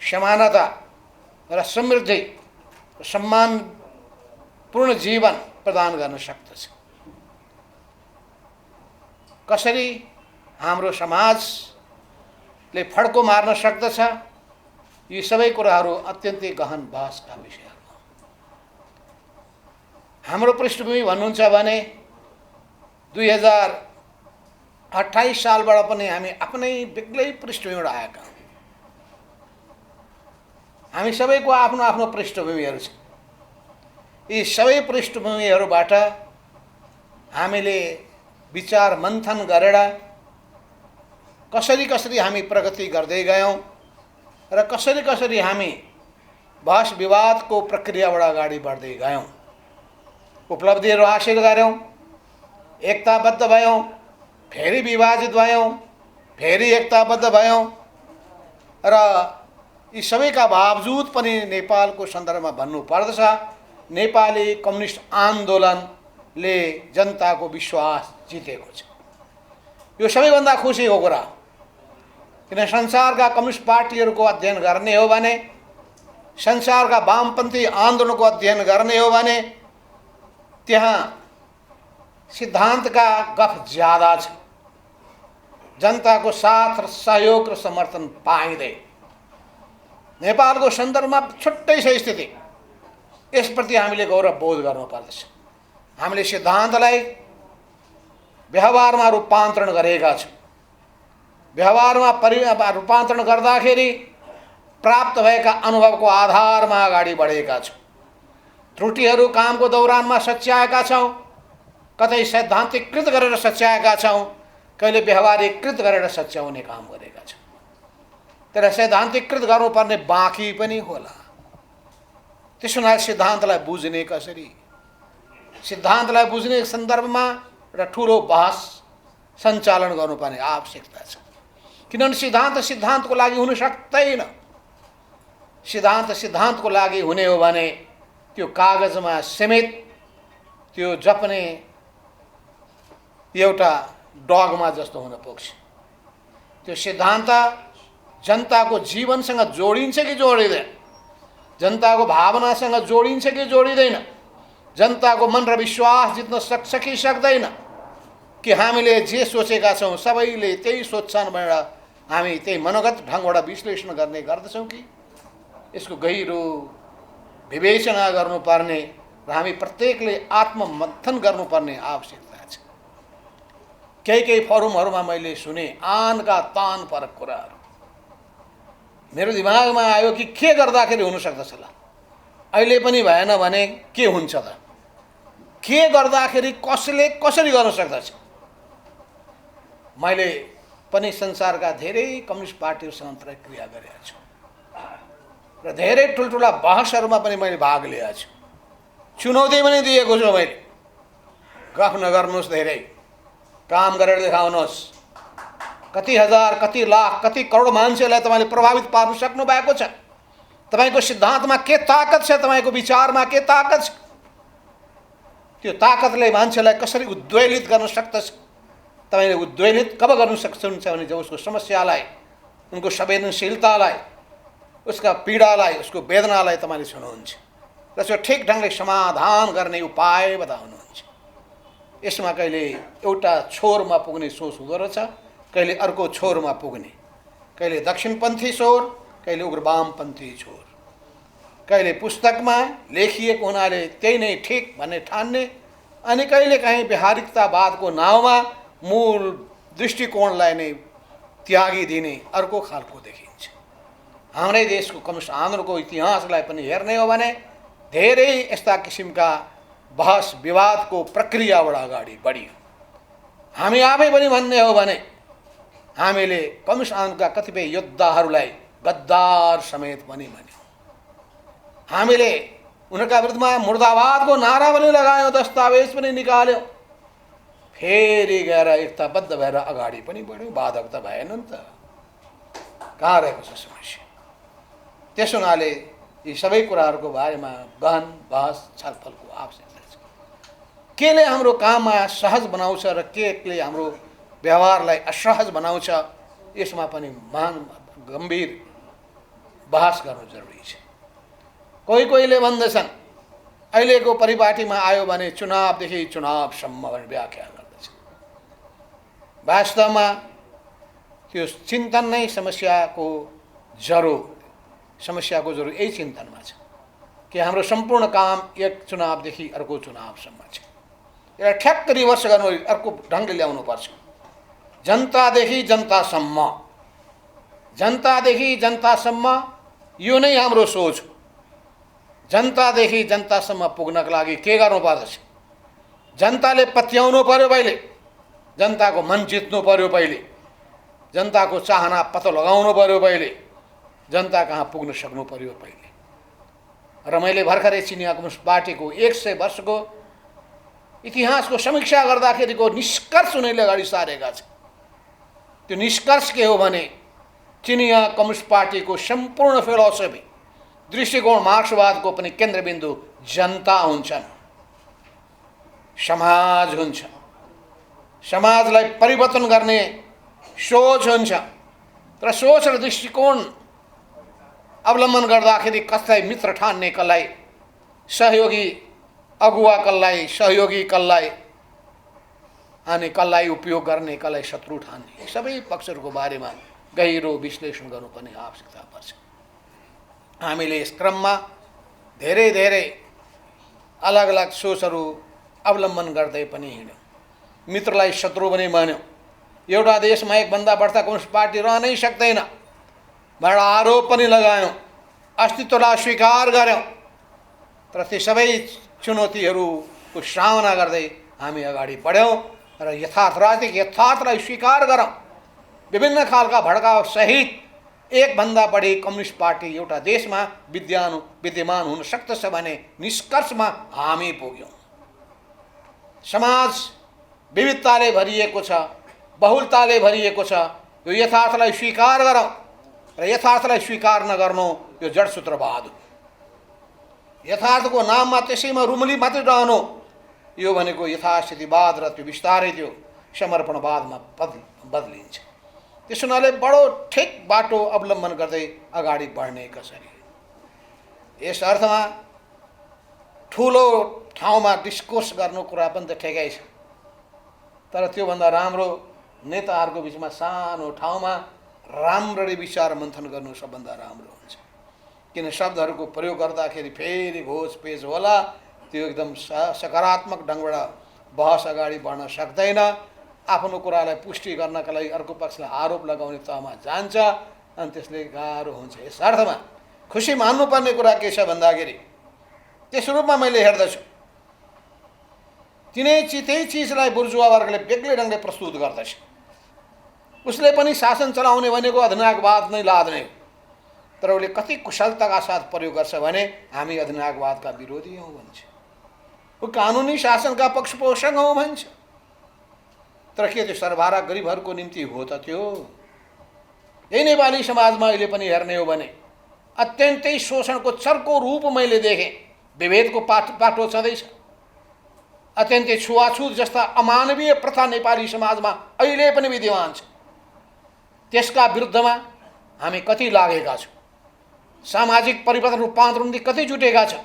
समानता र समृद्धि, सम्मानपूर्ण जीवन प्रदान गर्न सक्दछ, कसरी हाम्रो समाजले फड्को मार्न सक्दछ। यी सबै कुराहरू अत्यन्तै गहन बहसका विषयहरू हो। हाम्रो पृष्ठभूमि भन्नुहुन्छ भने 2028 सालबाट पनि हामी आफ्नै बेग्लै पृष्ठभूमिबाट आएका हौँ। हामी सबैको आफ्नो आफ्नो पृष्ठभूमिहरू छ। यी सबै पृष्ठभूमिहरूबाट हामीले विचार मन्थन गरेर कसरी कसरी हामी प्रगति गर्दै गयौँ र कसरी कसरी हामी बहस विवादको प्रक्रियाबाट अगाडि बढ्दै गयौँ, उपलब्धिहरू हासिल गऱ्यौँ, एकताबद्ध भयौँ, फेरि विभाजित भयौँ, फेरि एकताबद्ध भयौँ र यी सबैका बावजुद पनि नेपालको सन्दर्भमा भन्नुपर्दछ नेपाली कम्युनिस्ट आन्दोलनले जनताको विश्वास जितेको छ। यो सबैभन्दा खुसीको कुरा, किन संसारका कम्युनिस्ट पार्टीहरूको अध्ययन गर्ने हो भने, संसारका वामपन्थी आन्दोलनको अध्ययन गर्ने हो भने त्यहाँ सिद्धान्तका गफ ज्यादा छ, जनताको साथ र सहयोग र समर्थन पाइँदै। नेपालको सन्दर्भमा छुट्टै छ स्थिति, यसप्रति हामीले गौरव बोध गर्नुपर्दछ। हामीले सिद्धान्तलाई व्यवहारमा रूपान्तरण गरेका छौँ। व्यवहारमा रूपान्तरण गर्दाखेरि प्राप्त भएका अनुभवको आधारमा अगाडि बढेका छौँ। त्रुटिहरू कामको दौरानमा सच्याएका छौँ, कतै सैद्धान्तिकृत गरेर सच्याएका छौँ, कहिले व्यवहारिकृत गरेर सच्याउने काम गरेका छौँ। तर सैद्धान्तिकृत गर्नुपर्ने बाँकी पनि होला। त्यसो हुनाले सिद्धान्तलाई बुझ्ने कसरी, सिद्धान्तलाई बुझ्ने सन्दर्भमा एउटा ठुलो बहस सञ्चालन गर्नुपर्ने आवश्यकता छ। किनभने सिद्धान्त सिद्धान्तको लागि हुन सक्दैन। सिद्धान्त सिद्धान्तको लागि हुने हो भने त्यो कागजमा समेत त्यो जप्ने एउटा डगमा जस्तो हुन पुग्छ। त्यो सिद्धान्त जनताको जीवनसँग जोडिन्छ कि जोडिँदैन, जनताको भावनासँग जोडिन्छ कि जोडिँदैन, जनताको मन र विश्वास जित्न सक्छ कि सक्दैन, कि हामीले जे सोचेका छौँ सबैले त्यही सोच्छन् भनेर हामी त्यही मनोगत ढङ्गबाट विश्लेषण गर्ने गर्दछौँ कि यसको गहिरो विवेचना गर्नुपर्ने र हामी प्रत्येकले आत्ममन्थन गर्नुपर्ने आवश्यकता छ। केही फोरमहरूमा मैले सुने आनका तान परक कुराहरू, मेरो दिमागमा आयो कि के गर्दाखेरि हुन सक्दछ ल, अहिले पनि भएन भने के हुन्छ त, के गर्दाखेरि कसले कसरी गर्न सक्दछ। मैले पनि संसारका धेरै कम्युनिस्ट पार्टीहरूसँग अन्तर्क्रिया गरेका छु र धेरै ठुल्ठुला बहसहरूमा पनि मैले भाग लिएको छु। चुनौती पनि दिएको छु मैले, गफ नगर्नुहोस्, धेरै काम गरेर देखाउनुहोस्। कति हजार, कति लाख, कति करोड मान्छेलाई तपाईँले प्रभावित पार्न सक्नु भएको छ। तपाईँको सिद्धान्तमा के ताकत छ, तपाईँको विचारमा के ताकत छ, त्यो ताकतले मान्छेलाई कसरी उद्वेलित गर्न सक्दछ। तपाईँले उद्वेलित कब गर्न सक्नुहुन्छ भने जब उसको समस्यालाई, उनको संवेदनशीलतालाई, उसका पीडालाई, उसको वेदनालाई तपाईँले सुन्नुहुन्छ र त्यसको ठिक ढङ्गले समाधान गर्ने उपाय बताउनुहुन्छ। यसमा कहिले एउटा छोरमा पुग्ने सोच हुँदो रहेछ, कहिले अर्को छोरमा पुग्ने, कहिले दक्षिणपन्थी छोर, कहिले उग्रवामपन्थी छोर, कहिले पुस्तकमा लेखिएको हुनाले त्यही नै ठिक भन्ने ठान्ने, अनि कहिले काहीँ व्यावहारिकतावादको नाउँमा मूल दृष्टिकोणलाई नै त्यागिदिने अर्को खालको देखिन्छ। हाम्रै देशको कम्युनिस्ट आन्दोलनको इतिहासलाई पनि हेर्ने हो भने धेरै यस्ता किसिमका बहस विवादको प्रक्रियाबाट अगाडि बढियो। हामी आफै पनि भन्ने हो भने हामीले कम्युनिस्ट आन्दोलनका कतिपय योद्धाहरूलाई गद्दार समेत पनि भन्यौँ। हामीले उनीहरूका विरुद्धमा मुर्दाबादको नारा पनि लगायौँ, दस्तावेज पनि निकाल्यौँ, फेरि गएर एकताबद्ध भएर अगाडि पनि बढ्यौँ। बाधक त भएन नि त, कहाँ रहेको छ समस्या। त्यसो हुनाले यी सबै कुराहरूको बारेमा गहन बहस छलफलको आवश्यकता छ। केले हाम्रो काममा सहज बनाउँछ र केले हाम्रो व्यवहारलाई असहज बनाउँछ, यसमा पनि महान गम्भीर बहस गर्नु जरुरी छ। कोहीले भन्दछन् अहिलेको परिपाटीमा आयो भने चुनावदेखि चुनावसम्म भनेर व्याख्या गर्दछ। वास्तवमा त्यो चिन्तन नै समस्याको जरो यही चिन्तनमा छ कि हाम्रो सम्पूर्ण काम एक चुनावदेखि अर्को चुनावसम्म छ। यसलाई ठ्याक्क रिभर्स गर्नु, अर्को ढङ्गले ल्याउनुपर्छ। जनतादेखि जनतासम्म, जनतादेखि जनतासम्म, यो नै हाम्रो सोच हो। जनतादेखि जनतासम्म पुग्नका लागि के गर्नुपर्दछ? जनताले पत्याउनु पर्यो, पहिले जनताको मन जित्नु पर्यो, पहिले जनताको चाहना पत्तो लगाउनु पर्यो, पहिले जनता कहाँ पुग्न सक्नु पर्यो, पहिले र मैले भर्खरै चिनिया कम्युनिस्ट पार्टीको 100 वर्षको इतिहासको समीक्षा गर्दाखेरिको निष्कर्ष उनीहरूले अगाडि सारेका छन्। त्यो निष्कर्ष के हो भने चिनिया कम्युनिस्ट पार्टीको सम्पूर्ण फिलोसफी दृष्टिकोण मार्क्सवादको पनि केन्द्रबिन्दु जनता हुन्छन्, समाज हुन्छ, समाजलाई परिवर्तन गर्ने सोच हुन्छ। तर सोच र दृष्टिकोण अवलम्बन गर्दाखेरि कसलाई मित्र ठान्ने, कसलाई सहयोगी अगुवा, कसलाई सहयोगी, कसलाई अनि कसलाई उपयोग गर्ने, कसलाई शत्रु ठान्ने, सबै पक्षहरूको बारेमा गहिरो विश्लेषण गर्नुपर्ने आवश्यकता पर्छ। हामीले यस क्रममा धेरै धेरै अलग अलग सोचहरू अवलम्बन गर्दै पनि हिँड्यौँ। मित्रलाई शत्रु पनि मान्यौँ। एउटा देशमा एकभन्दा बढ्ता कम्युनिस्ट पार्टी रहनै सक्दैन भनेर आरोप पनि लगायौँ, अस्तित्वलाई स्वीकार गऱ्यौँ। तर ती सबै चुनौतीहरूको सामना गर्दै हामी अगाडि बढ्यौँ र राजनीतिक यथार्थलाई स्वीकार गरौँ। विभिन्न खालका भड्काउ सहित एकभन्दा बढी कम्युनिस्ट पार्टी एउटा देशमा विद्यमान हुन सक्दछ भने निष्कर्षमा हामी पुग्यौँ। समाज विविधताले भरिएको छ, बहुलताले भरिएको छ। यो यथार्थलाई स्वीकार गरौँ र यथार्थलाई स्वीकार नगर्नु यो जडसूत्रवाद हो। यथार्थको नाममा त्यसैमा रुमली मात्रै रहनु यो भनेको यथास्थितिवाद र त्यो बिस्तारै त्यो समर्पणवादमा बदलिन्छ। त्यस हुनाले बडो ठिक बाटो अवलम्बन गर्दै अगाडि बढ्ने कसरी। यस अर्थमा ठुलो ठाउँमा डिस्कोर्स गर्नु कुरा पनि त ठिकै छ, तर त्योभन्दा राम्रो नेताहरूको बिचमा सानो ठाउँमा राम्ररी विचार मन्थन गर्नु सबभन्दा राम्रो हुन्छ। किन शब्दहरूको प्रयोग गर्दाखेरि फेरि घोष पेज होला, त्यो एकदम सकारात्मक ढङ्गबाट बहस अगाडि बढ्न सक्दैन। आफ्नो कुरालाई पुष्टि गर्नका लागि अर्को पक्षलाई आरोप लगाउने तहमा जान्छ अनि त्यसले गाह्रो हुन्छ। यस अर्थमा खुसी मान्नुपर्ने कुरा के छ भन्दाखेरि त्यस रूपमा मैले हेर्दछु त्यही चिजलाई बुर्जुवा वर्गले बेग्लै ढङ्गले प्रस्तुत गर्दछ। उसले पनि शासन चलाउने भनेको अधिनायकवाद नै लाद्ने हो, तर उसले कति कुशलताका साथ प्रयोग गर्छ भने हामी अधिनायकवादका विरोधी हौँ भन्छ, ऊ कानुनी शासनका पक्षपोषक हौँ भन्छ। तर के त्यो सर्वहारा गरिबहरूको निम्ति हो त? त्यो यही नेपाली समाजमा अहिले पनि हेर्ने हो भने अत्यन्तै शोषणको चर्को रूप मैले देखेँ। विभेदको पाटो छँदैछ, अत्यन्तै छुवाछुत जस्ता अमानवीय प्रथा नेपाली समाजमा अहिले पनि विद्यमान छ। त्यसका विरुद्धमा हामी कति लागेका छौँ, सामाजिक परिवर्तन रूपान्तरण कति जुटेका छौँ,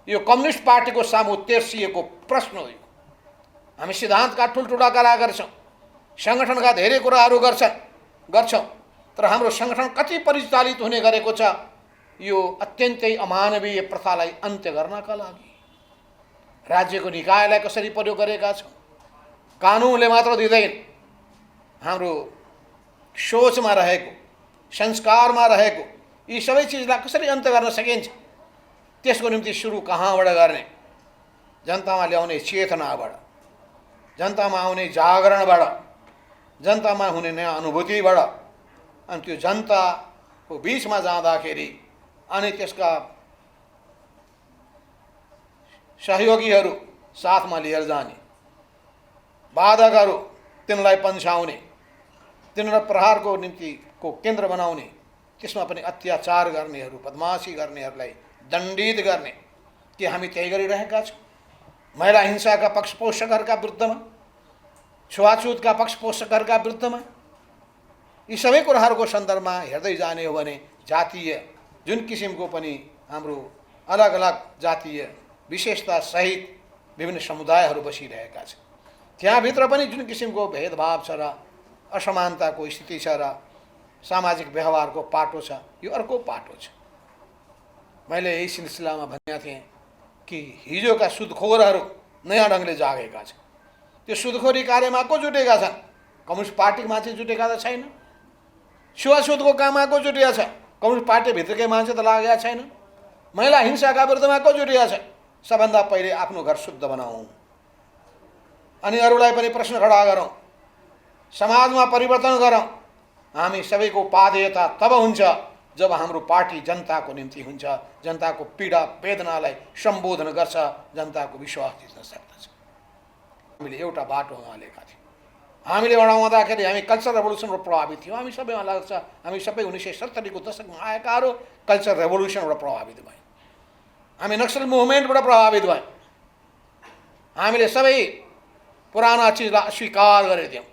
यो कम्युनिस्ट पार्टीको सामु तेर्सिएको प्रश्न हो। हामी सिद्धान्तका ठुल्ठुला कुरा गर्छौँ, सङ्गठनका धेरै कुराहरू गर्छौँ, तर हाम्रो सङ्गठन कति परिचालित हुने गरेको छ यो अत्यन्तै अमानवीय प्रथालाई अन्त्य गर्नका लागि। राज्यको निकायलाई कसरी प्रयोग गरेका छौँ, कानुनले मात्र दिँदैन, हाम्रो सोचमा रहेको, संस्कारमा रहेको यी सबै चिजलाई कसरी अन्त्य गर्न सकिन्छ, त्यसको निम्ति सुरु कहाँबाट गर्ने? जनतामा ल्याउने चेतनाबाट, जनतामा आउने जागरणबाट, जनतामा हुने नयाँ अनुभूतिबाट। अनि त्यो जनताको बिचमा जाँदाखेरि अनि त्यसका सहयोगीहरू साथमा लिएर जाने, बाधकहरू तिनलाई पन्छाउने, तिनीहरूलाई प्रहारको निम्ति को केन्द्र बनाउने, त्यसमा पनि अत्याचार गर्नेहरू, बदमासी गर्नेहरूलाई दण्डित गर्ने के हामी त्यही गरिरहेका छौँ? महिला हिंसाका पक्षपोषकहरूका विरुद्धमा, छुवाछुतका पक्षपोषकहरूका विरुद्धमा यी सबै कुराहरूको सन्दर्भमा हेर्दै जाने हो भने जातीय जुन किसिमको पनि हाम्रो अलग अलग जातीय विशेषता सहित विभिन्न समुदायहरू बसिरहेका छन्, त्यहाँभित्र पनि जुन किसिमको भेदभाव छ र असमानताको स्थिति छ र सामाजिक व्यवहारको पाटो छ, यो अर्को पाटो छ। मैले यही सिलसिलामा भनेका थिएँ कि हिजोका सुदखोरहरू नयाँ ढङ्गले जागेका छन्। त्यो सुदखोरी कार्यमा को जुटेका छन्? कम्युनिस्ट पार्टीको मान्छे जुटेका त छैन। छुवाछुतको काममा को जुटिया छ? कम्युनिस्ट पार्टीभित्रकै मान्छे त लागेका छैन। महिला हिंसाका विरुद्धमा को जुटिया छ? सबभन्दा पहिले आफ्नो घर शुद्ध बनाऊ अनि अरूलाई पनि प्रश्न खडा गरौँ, समाजमा परिवर्तन गरौँ। हामी सबैको उपादेयता तब हुन्छ जब हाम्रो पार्टी जनताको निम्ति हुन्छ, जनताको पीडा वेदनालाई सम्बोधन गर्छ, जनताको विश्वास जित्न सक्दछ। हामीले एउटा बाटो हालेका थियौँ। हामीले अडाउँदाखेरि हामी कल्चर रेभोल्युसनबाट प्रभावित थियौँ। हामी सबैमा लाग्छ, हामी सबै 1970 को दशकमा आएकाहरू कल्चर रेभोल्युसनबाट प्रभावित भयौँ। हामी नक्सल मुभमेन्टबाट प्रभावित भयौँ। हामीले सबै पुराना चिजलाई अस्वीकार गरिदियौँ,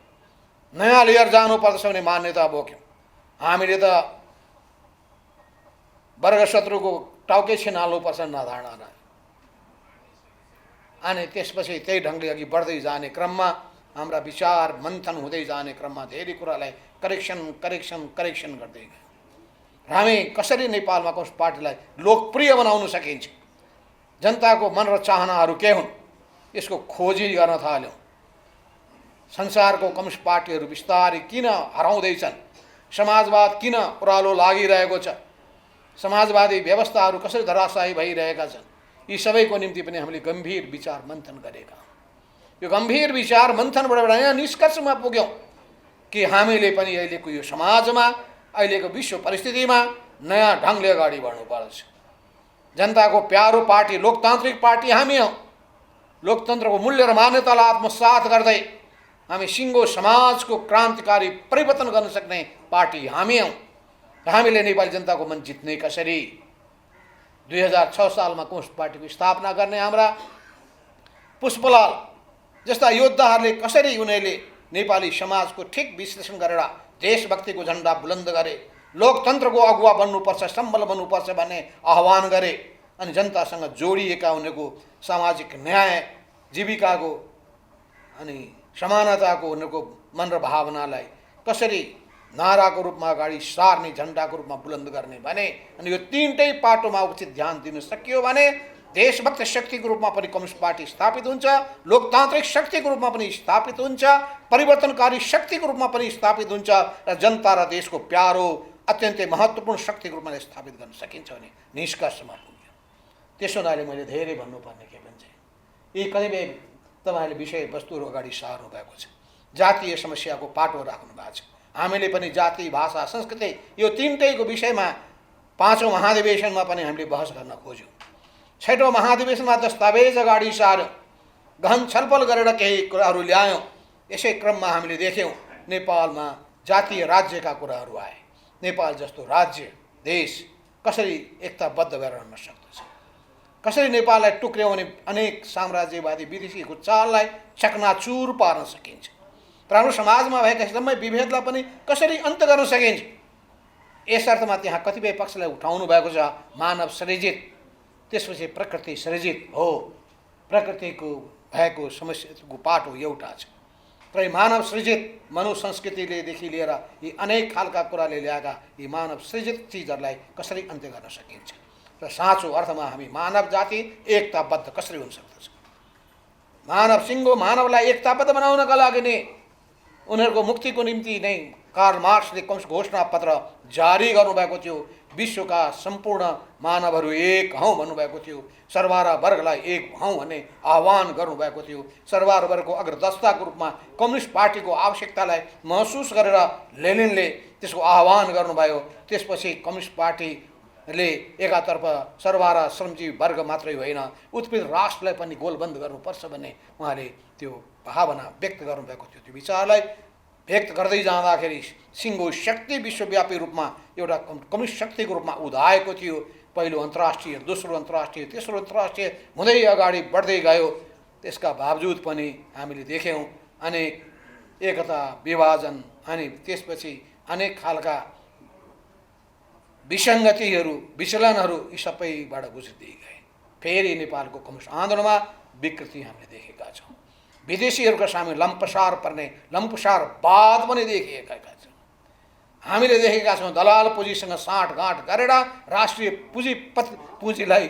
नयाँ लिएर जानुपर्दछ भन्ने मान्यता बोक्यौँ। हामीले त वर्गशत्रुको टाउकै छिनाल्नुपर्छ धारणा रह्यो। अनि त्यसपछि त्यही ढङ्गले अघि बढ्दै जाने क्रममा हाम्रा विचार मन्थन हुँदै जाने क्रममा धेरै कुरालाई करेक्सन गर्दै गयो। र हामी कसरी नेपालमा कम्युनिस्ट पार्टीलाई लोकप्रिय बनाउन सकिन्छ, जनताको मन र चाहनाहरू के हुन्, यसको खोजी गर्न थाल्यौँ। संसारको कम्युनिस्ट पार्टीहरू बिस्तारै किन हराउँदैछन्, समाजवाद किन ओह्रालो लागिरहेको छ, समाजवादी व्यवस्थाहरू कसरी धराशायी भइरहेका छन्, यी सबैको निम्ति पनि हामीले गम्भीर विचार मन्थन गरेका हौँ। यो गम्भीर विचार मन्थनबाट यहाँ निष्कर्षमा पुग्यौँ कि हामीले पनि अहिलेको यो समाजमा, अहिलेको विश्व परिस्थितिमा नयाँ ढङ्गले अगाडि बढ्नुपर्छ। जनताको प्यारो पार्टी लोकतान्त्रिक पार्टी हामी हौँ। लोकतन्त्रको मूल्य र मान्यतालाई आत्मसात गर्दै हामी सिङ्गो समाजको क्रान्तिकारी परिवर्तन गर्न सक्ने पार्टी हामी हौँ। हामीले नेपाली जनताको मन जित्ने कसरी, 2006 सालमा कम्युनिस्ट पार्टीको स्थापना गर्ने हाम्रा पुष्पलाल जस्ता योद्धाहरूले कसरी उनीहरूले नेपाली समाजको ठिक विश्लेषण गरेर देशभक्तिको झन्डा बुलन्द गरे, लोकतन्त्रको अगुवा बन्नुपर्छ, सम्बल बन्नुपर्छ भन्ने आह्वान गरे, अनि जनतासँग जोडिएका उनीहरूको सामाजिक न्याय, जीविकाको अनि समानताको उनीहरूको मन र भावनालाई कसरी नाराको रूपमा अगाडि सार्ने, झन्डाको रूपमा बुलन्द गर्ने भने, अनि यो तीनटै पाटोमा उचित ध्यान दिन सकियो भने देशभक्त शक्तिको रूपमा पनि कम्युनिस्ट पार्टी स्थापित हुन्छ, लोकतान्त्रिक शक्तिको रूपमा पनि स्थापित हुन्छ, परिवर्तनकारी शक्तिको रूपमा पनि स्थापित हुन्छ, र जनता र देशको प्यारो अत्यन्तै महत्त्वपूर्ण शक्तिको रूपमा स्थापित गर्न सकिन्छ भने निष्कर्षमा पुग्यो। त्यसो हुनाले मैले धेरै भन्नुपर्ने के भन्छ, यी कतिपय तपाईँहरूले विषयवस्तुहरू अगाडि सार्नु भएको छ, जातीय समस्याको पाटो राख्नु भएको छ। हामीले पनि जाति, भाषा, संस्कृति यो तीनटैको विषयमा 5औं महाधिवेशनमा पनि हामीले बहस गर्न खोज्यौँ। 6औं महाधिवेशनमा दस्तावेज अगाडि सार्यौँ, गहन छलफल गरेर केही कुराहरू ल्यायौँ। यसै क्रममा हामीले देख्यौँ नेपालमा जातीय राज्यका कुराहरू आए। नेपाल जस्तो राज्य देश कसरी एकताबद्ध भएर रहन सक्दछ, कसरी नेपाललाई टुक्र्याउने अनेक साम्राज्यवादी विदेशीको चाललाई चकनाचुर पार्न सकिन्छ, र हाम्रो समाजमा भएका एकदमै विभेदलाई पनि कसरी अन्त गर्न सकिन्छ। यस अर्थमा त्यहाँ कतिपय पक्षलाई उठाउनु भएको छ मानव सृजित, त्यसपछि प्रकृति सृजित हो। प्रकृतिको भएको समस्याको पाटो एउटा छ, र मानव सृजित मनुसंस्कृतिलेदेखि लिएर यी अनेक खालका कुराले ल्याएका यी मानव सृजित चिजहरूलाई कसरी अन्त्य गर्न सकिन्छ, र साँचो अर्थमा हामी मानव जाति एकताबद्ध कसरी हुन सक्दछ। मानव सिङ्गो मानवलाई एकताबद्ध बनाउनका लागि नै उनीहरूको मुक्तिको निम्ति नै कार्ल मार्क्सले कम्युनिस्ट घोषणापत्र जारी गर्नुभएको थियो। विश्वका सम्पूर्ण मानवहरू एक हौँ भन्नुभएको थियो, सर्वहारा वर्गलाई एक हौँ भन्ने आह्वान गर्नुभएको थियो। सर्वहारा वर्गको अग्रदस्ताको रूपमा कम्युनिस्ट पार्टीको आवश्यकतालाई महसुस गरेर लेनिनले त्यसको आह्वान गर्नुभयो। त्यसपछि कम्युनिस्ट पार्टीले एकातर्फ सर्वहारा श्रमजीवी वर्ग मात्रै होइन, उत्पीडित राष्ट्रलाई पनि गोलबन्द गर्नुपर्छ भन्ने उहाँले त्यो भावना व्यक्त गर्नुभएको थियो। त्यो विचारलाई व्यक्त गर्दै जाँदाखेरि सिङ्गो शक्ति विश्वव्यापी रूपमा एउटा कम्युनिस्ट शक्तिको रूपमा उदाएको थियो। पहिलो अन्तर्राष्ट्रिय, दोस्रो अन्तर्राष्ट्रिय, तेस्रो अन्तर्राष्ट्रिय हुँदै अगाडि बढ्दै गयो। त्यसका बावजुद पनि हामीले देख्यौँ अनेक एकता, विभाजन अनि त्यसपछि अनेक खालका विसङ्गतिहरू, विचलनहरू यी सबैबाट गुज्रिँदै गए। फेरि नेपालको कम्युनिस्ट आन्दोलनमा विकृति हामीले देखेका छौँ। विदेशीहरूका सामु लम्पसार पर्ने लम्पसारवाद पनि देखिएका छौँ। हामीले देखेका छौँ दलाल पुँजीसँग साँठगाँठ गरेर राष्ट्रिय पुँजीलाई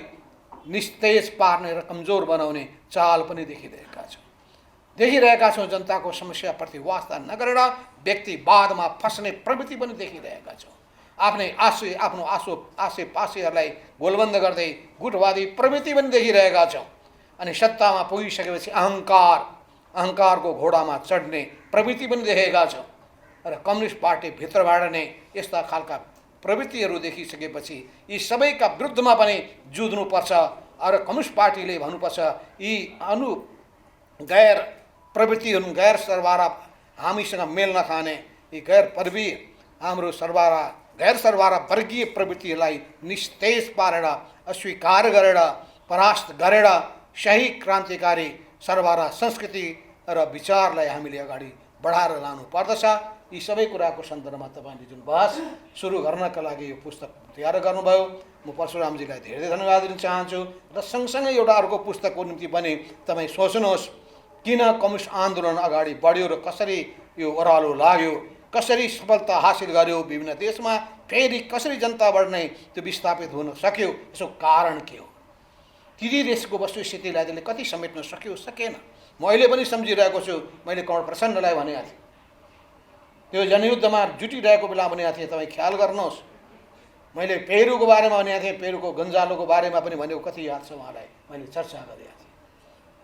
निस्तेज पार्ने र कमजोर बनाउने चाल पनि देखिरहेका छौँ। जनताको समस्याप्रति वास्ता नगरेर व्यक्तिवादमा फस्ने प्रवृत्ति पनि देखिरहेका छौँ। आफ्नो आसेपासेहरूलाई गोलबन्द गर्दै गुटवादी प्रवृत्ति पनि देखिरहेका छौँ। अनि सत्तामा पुगिसकेपछि अहङ्कारको घोडामा चढ्ने प्रवृत्ति पनि देखेका छौँ। र कम्युनिस्ट पार्टी भित्रबाट नै यस्ता खालका प्रवृत्तिहरू देखिसकेपछि यी सबैका विरुद्धमा पनि जुझ्नुपर्छ। र कम्युनिस्ट पार्टीले भन्नुपर्छ यी गैर प्रवृत्तिहरू, गैर सरबारा, हामीसँग मेल नखाने यी गैर पर्वीय हाम्रो गैर सरबारा वर्गीय प्रवृत्तिहरूलाई निस्तेज पारेर, अस्वीकार गरेर, परास्त गरेर सही क्रान्तिकारी सरबारा संस्कृति र विचारलाई हामीले अगाडि बढाएर लानु पर्दछ। यी सबै कुराको सन्दर्भमा तपाईँले जुन बहस सुरु गर्नका लागि यो पुस्तक तयार गर्नुभयो, म परशुरामजीलाई धेरै धन्यवाद दिन चाहन्छु। र सँगसँगै एउटा अर्को पुस्तकको निम्ति पनि तपाईँ सोच्नुहोस्, किन कम्युनिस्ट आन्दोलन अगाडि बढ्यो र कसरी यो ओह्रालो लाग्यो, कसरी सफलता हासिल गर्यो विभिन्न देशमा, फेरि कसरी जनताबाट नै त्यो विस्थापित हुन सक्यो, यसको कारण के हो, ती देशको वस्तुस्थितिलाई त्यसले कति समेट्न सक्यो सकेन। म अहिले पनि सम्झिरहेको छु, मैले कमल प्रचण्डलाई भनेको थिएँ, त्यो जनयुद्धमा जुटिरहेको बेला भनेको थिएँ, तपाईँ ख्याल गर्नुहोस्। मैले पेरुको बारेमा भनेको थिएँ, पेरुको गन्जालोको बारेमा पनि भनेको कति याद छ उहाँलाई, मैले चर्चा गरेको थिएँ।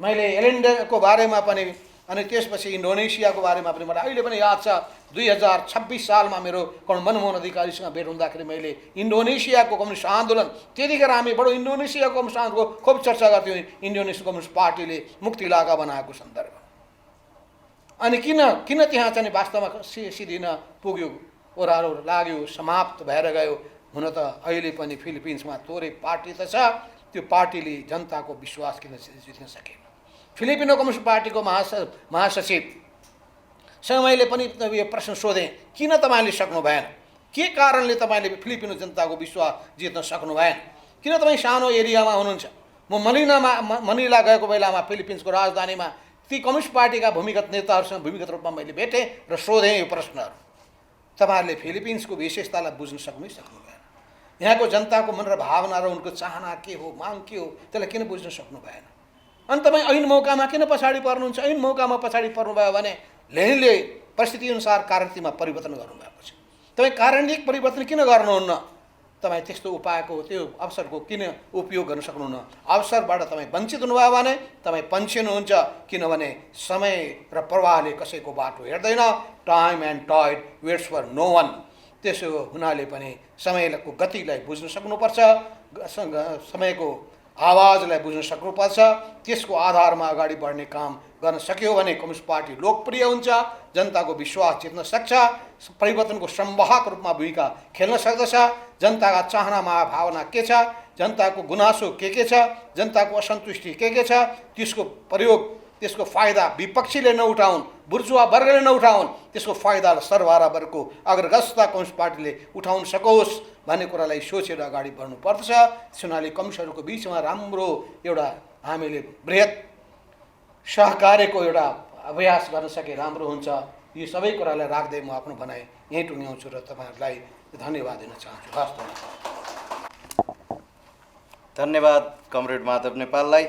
मैले एलेन्डेको बारेमा पनि, अनि त्यसपछि इन्डोनेसियाको बारेमा पनि मलाई अहिले पनि याद छ। 2026 सालमा मेरो मनमोहन अधिकारीसँग भेट हुँदाखेरि मैले इन्डोनेसियाको कम्युनिस्ट आन्दोलन, त्यतिखेर हामी बडो इन्डोनेसियाको कम्युनिस्ट आन्दोलनको खुब चर्चा गर्थ्यौँ, इन्डोनेसिया कम्युनिस्ट पार्टीले मुक्ति लागा बनाएको सन्दर्भ। अनि किन त्यहाँ चाहिँ वास्तवमा सिधिन पुग्यो, ओह्रालो लाग्यो, समाप्त भएर गयो। हुन त अहिले पनि फिलिपिन्समा थोरै पार्टी त छ, त्यो पार्टीले जनताको विश्वास किन जित्न सकेन। फिलिपिनो कम्युनिस्ट पार्टीको महासचिवसँग मैले पनि यो प्रश्न सोधेँ, किन तपाईँले सक्नु भएन, के कारणले तपाईँले फिलिपिनो जनताको विश्वास जित्न सक्नु भएन, किन तपाईँ सानो एरियामा हुनुहुन्छ। म मनिला गएको बेलामा फिलिपिन्सको राजधानीमा ती कम्युनिस्ट पार्टीका भूमिगत नेताहरूसँग भूमिगत रूपमा मैले भेटेँ र सोधेँ यो प्रश्नहरू। तपाईँहरूले फिलिपिन्सको विशेषतालाई बुझ्न सक्नु भएन, यहाँको जनताको मन र भावना र उनको चाहना के हो, माग के हो, त्यसलाई किन बुझ्न सक्नु भएन। अनि तपाईँ ऐन मौकामा किन पछाडि पर्नुहुन्छ। ऐन मौकामा पछाडि पर्नुभयो भने लेनिनले परिस्थितिअनुसार कार्यनीतिमा परिवर्तन गर्नुभएको छ, तपाईँ कार्यनीतिक परिवर्तन किन गर्नुहुन्न। तपाईँ त्यस्तो उपायको, त्यो अवसरको किन उपयोग गर्न सक्नुहुन्न। अवसरबाट तपाईँ वञ्चित हुनुभयो भने तपाईँ पन्छिनुहुन्छ, किनभने समय र प्रवाहले कसैको बाटो हेर्दैन। Time and tide waits for no one. त्यसो हुनाले पनि समयको गतिलाई बुझ्न सक्नुपर्छ, समयको आवाजलाई बुझ्न सक्नुपर्छ। त्यसको आधारमा अगाडि बढ्ने काम गर्न सक्यो भने कम्युनिस्ट पार्टी लोकप्रिय हुन्छ, जनताको विश्वास जित्न सक्छ, परिवर्तनको संवाहक रूपमा भूमिका खेल्न सक्दछ। जनताका चाहनामा भावना के छ, जनताको गुनासो के छ, जनताको असन्तुष्टि के छ, त्यसको प्रयोग, त्यसको फाइदा विपक्षीले नउठाउन्, बुर्जुवा वर्गले नउठाउन्, त्यसको फाइदा सरबारा वर्गको अग्रगस्ता कम्युनिस्ट पार्टीले उठाउन सकोस् भन्ने कुरालाई सोचेर अगाडि बढ्नु पर्दछ। त्यसैले कम्युनिस्टहरूको बिचमा राम्रो एउटा हामीले बृहत सहकार्यको एउटा अभ्यास गर्न सके राम्रो हुन्छ। यी सबै कुरालाई राख्दै म आफ्नो भनाइ यहीँ टुङ्ग्याउँछु र तपाईँहरूलाई धन्यवाद दिन चाहन्छु। हस्, धन्यवाद कमरेड माधव नेपाललाई।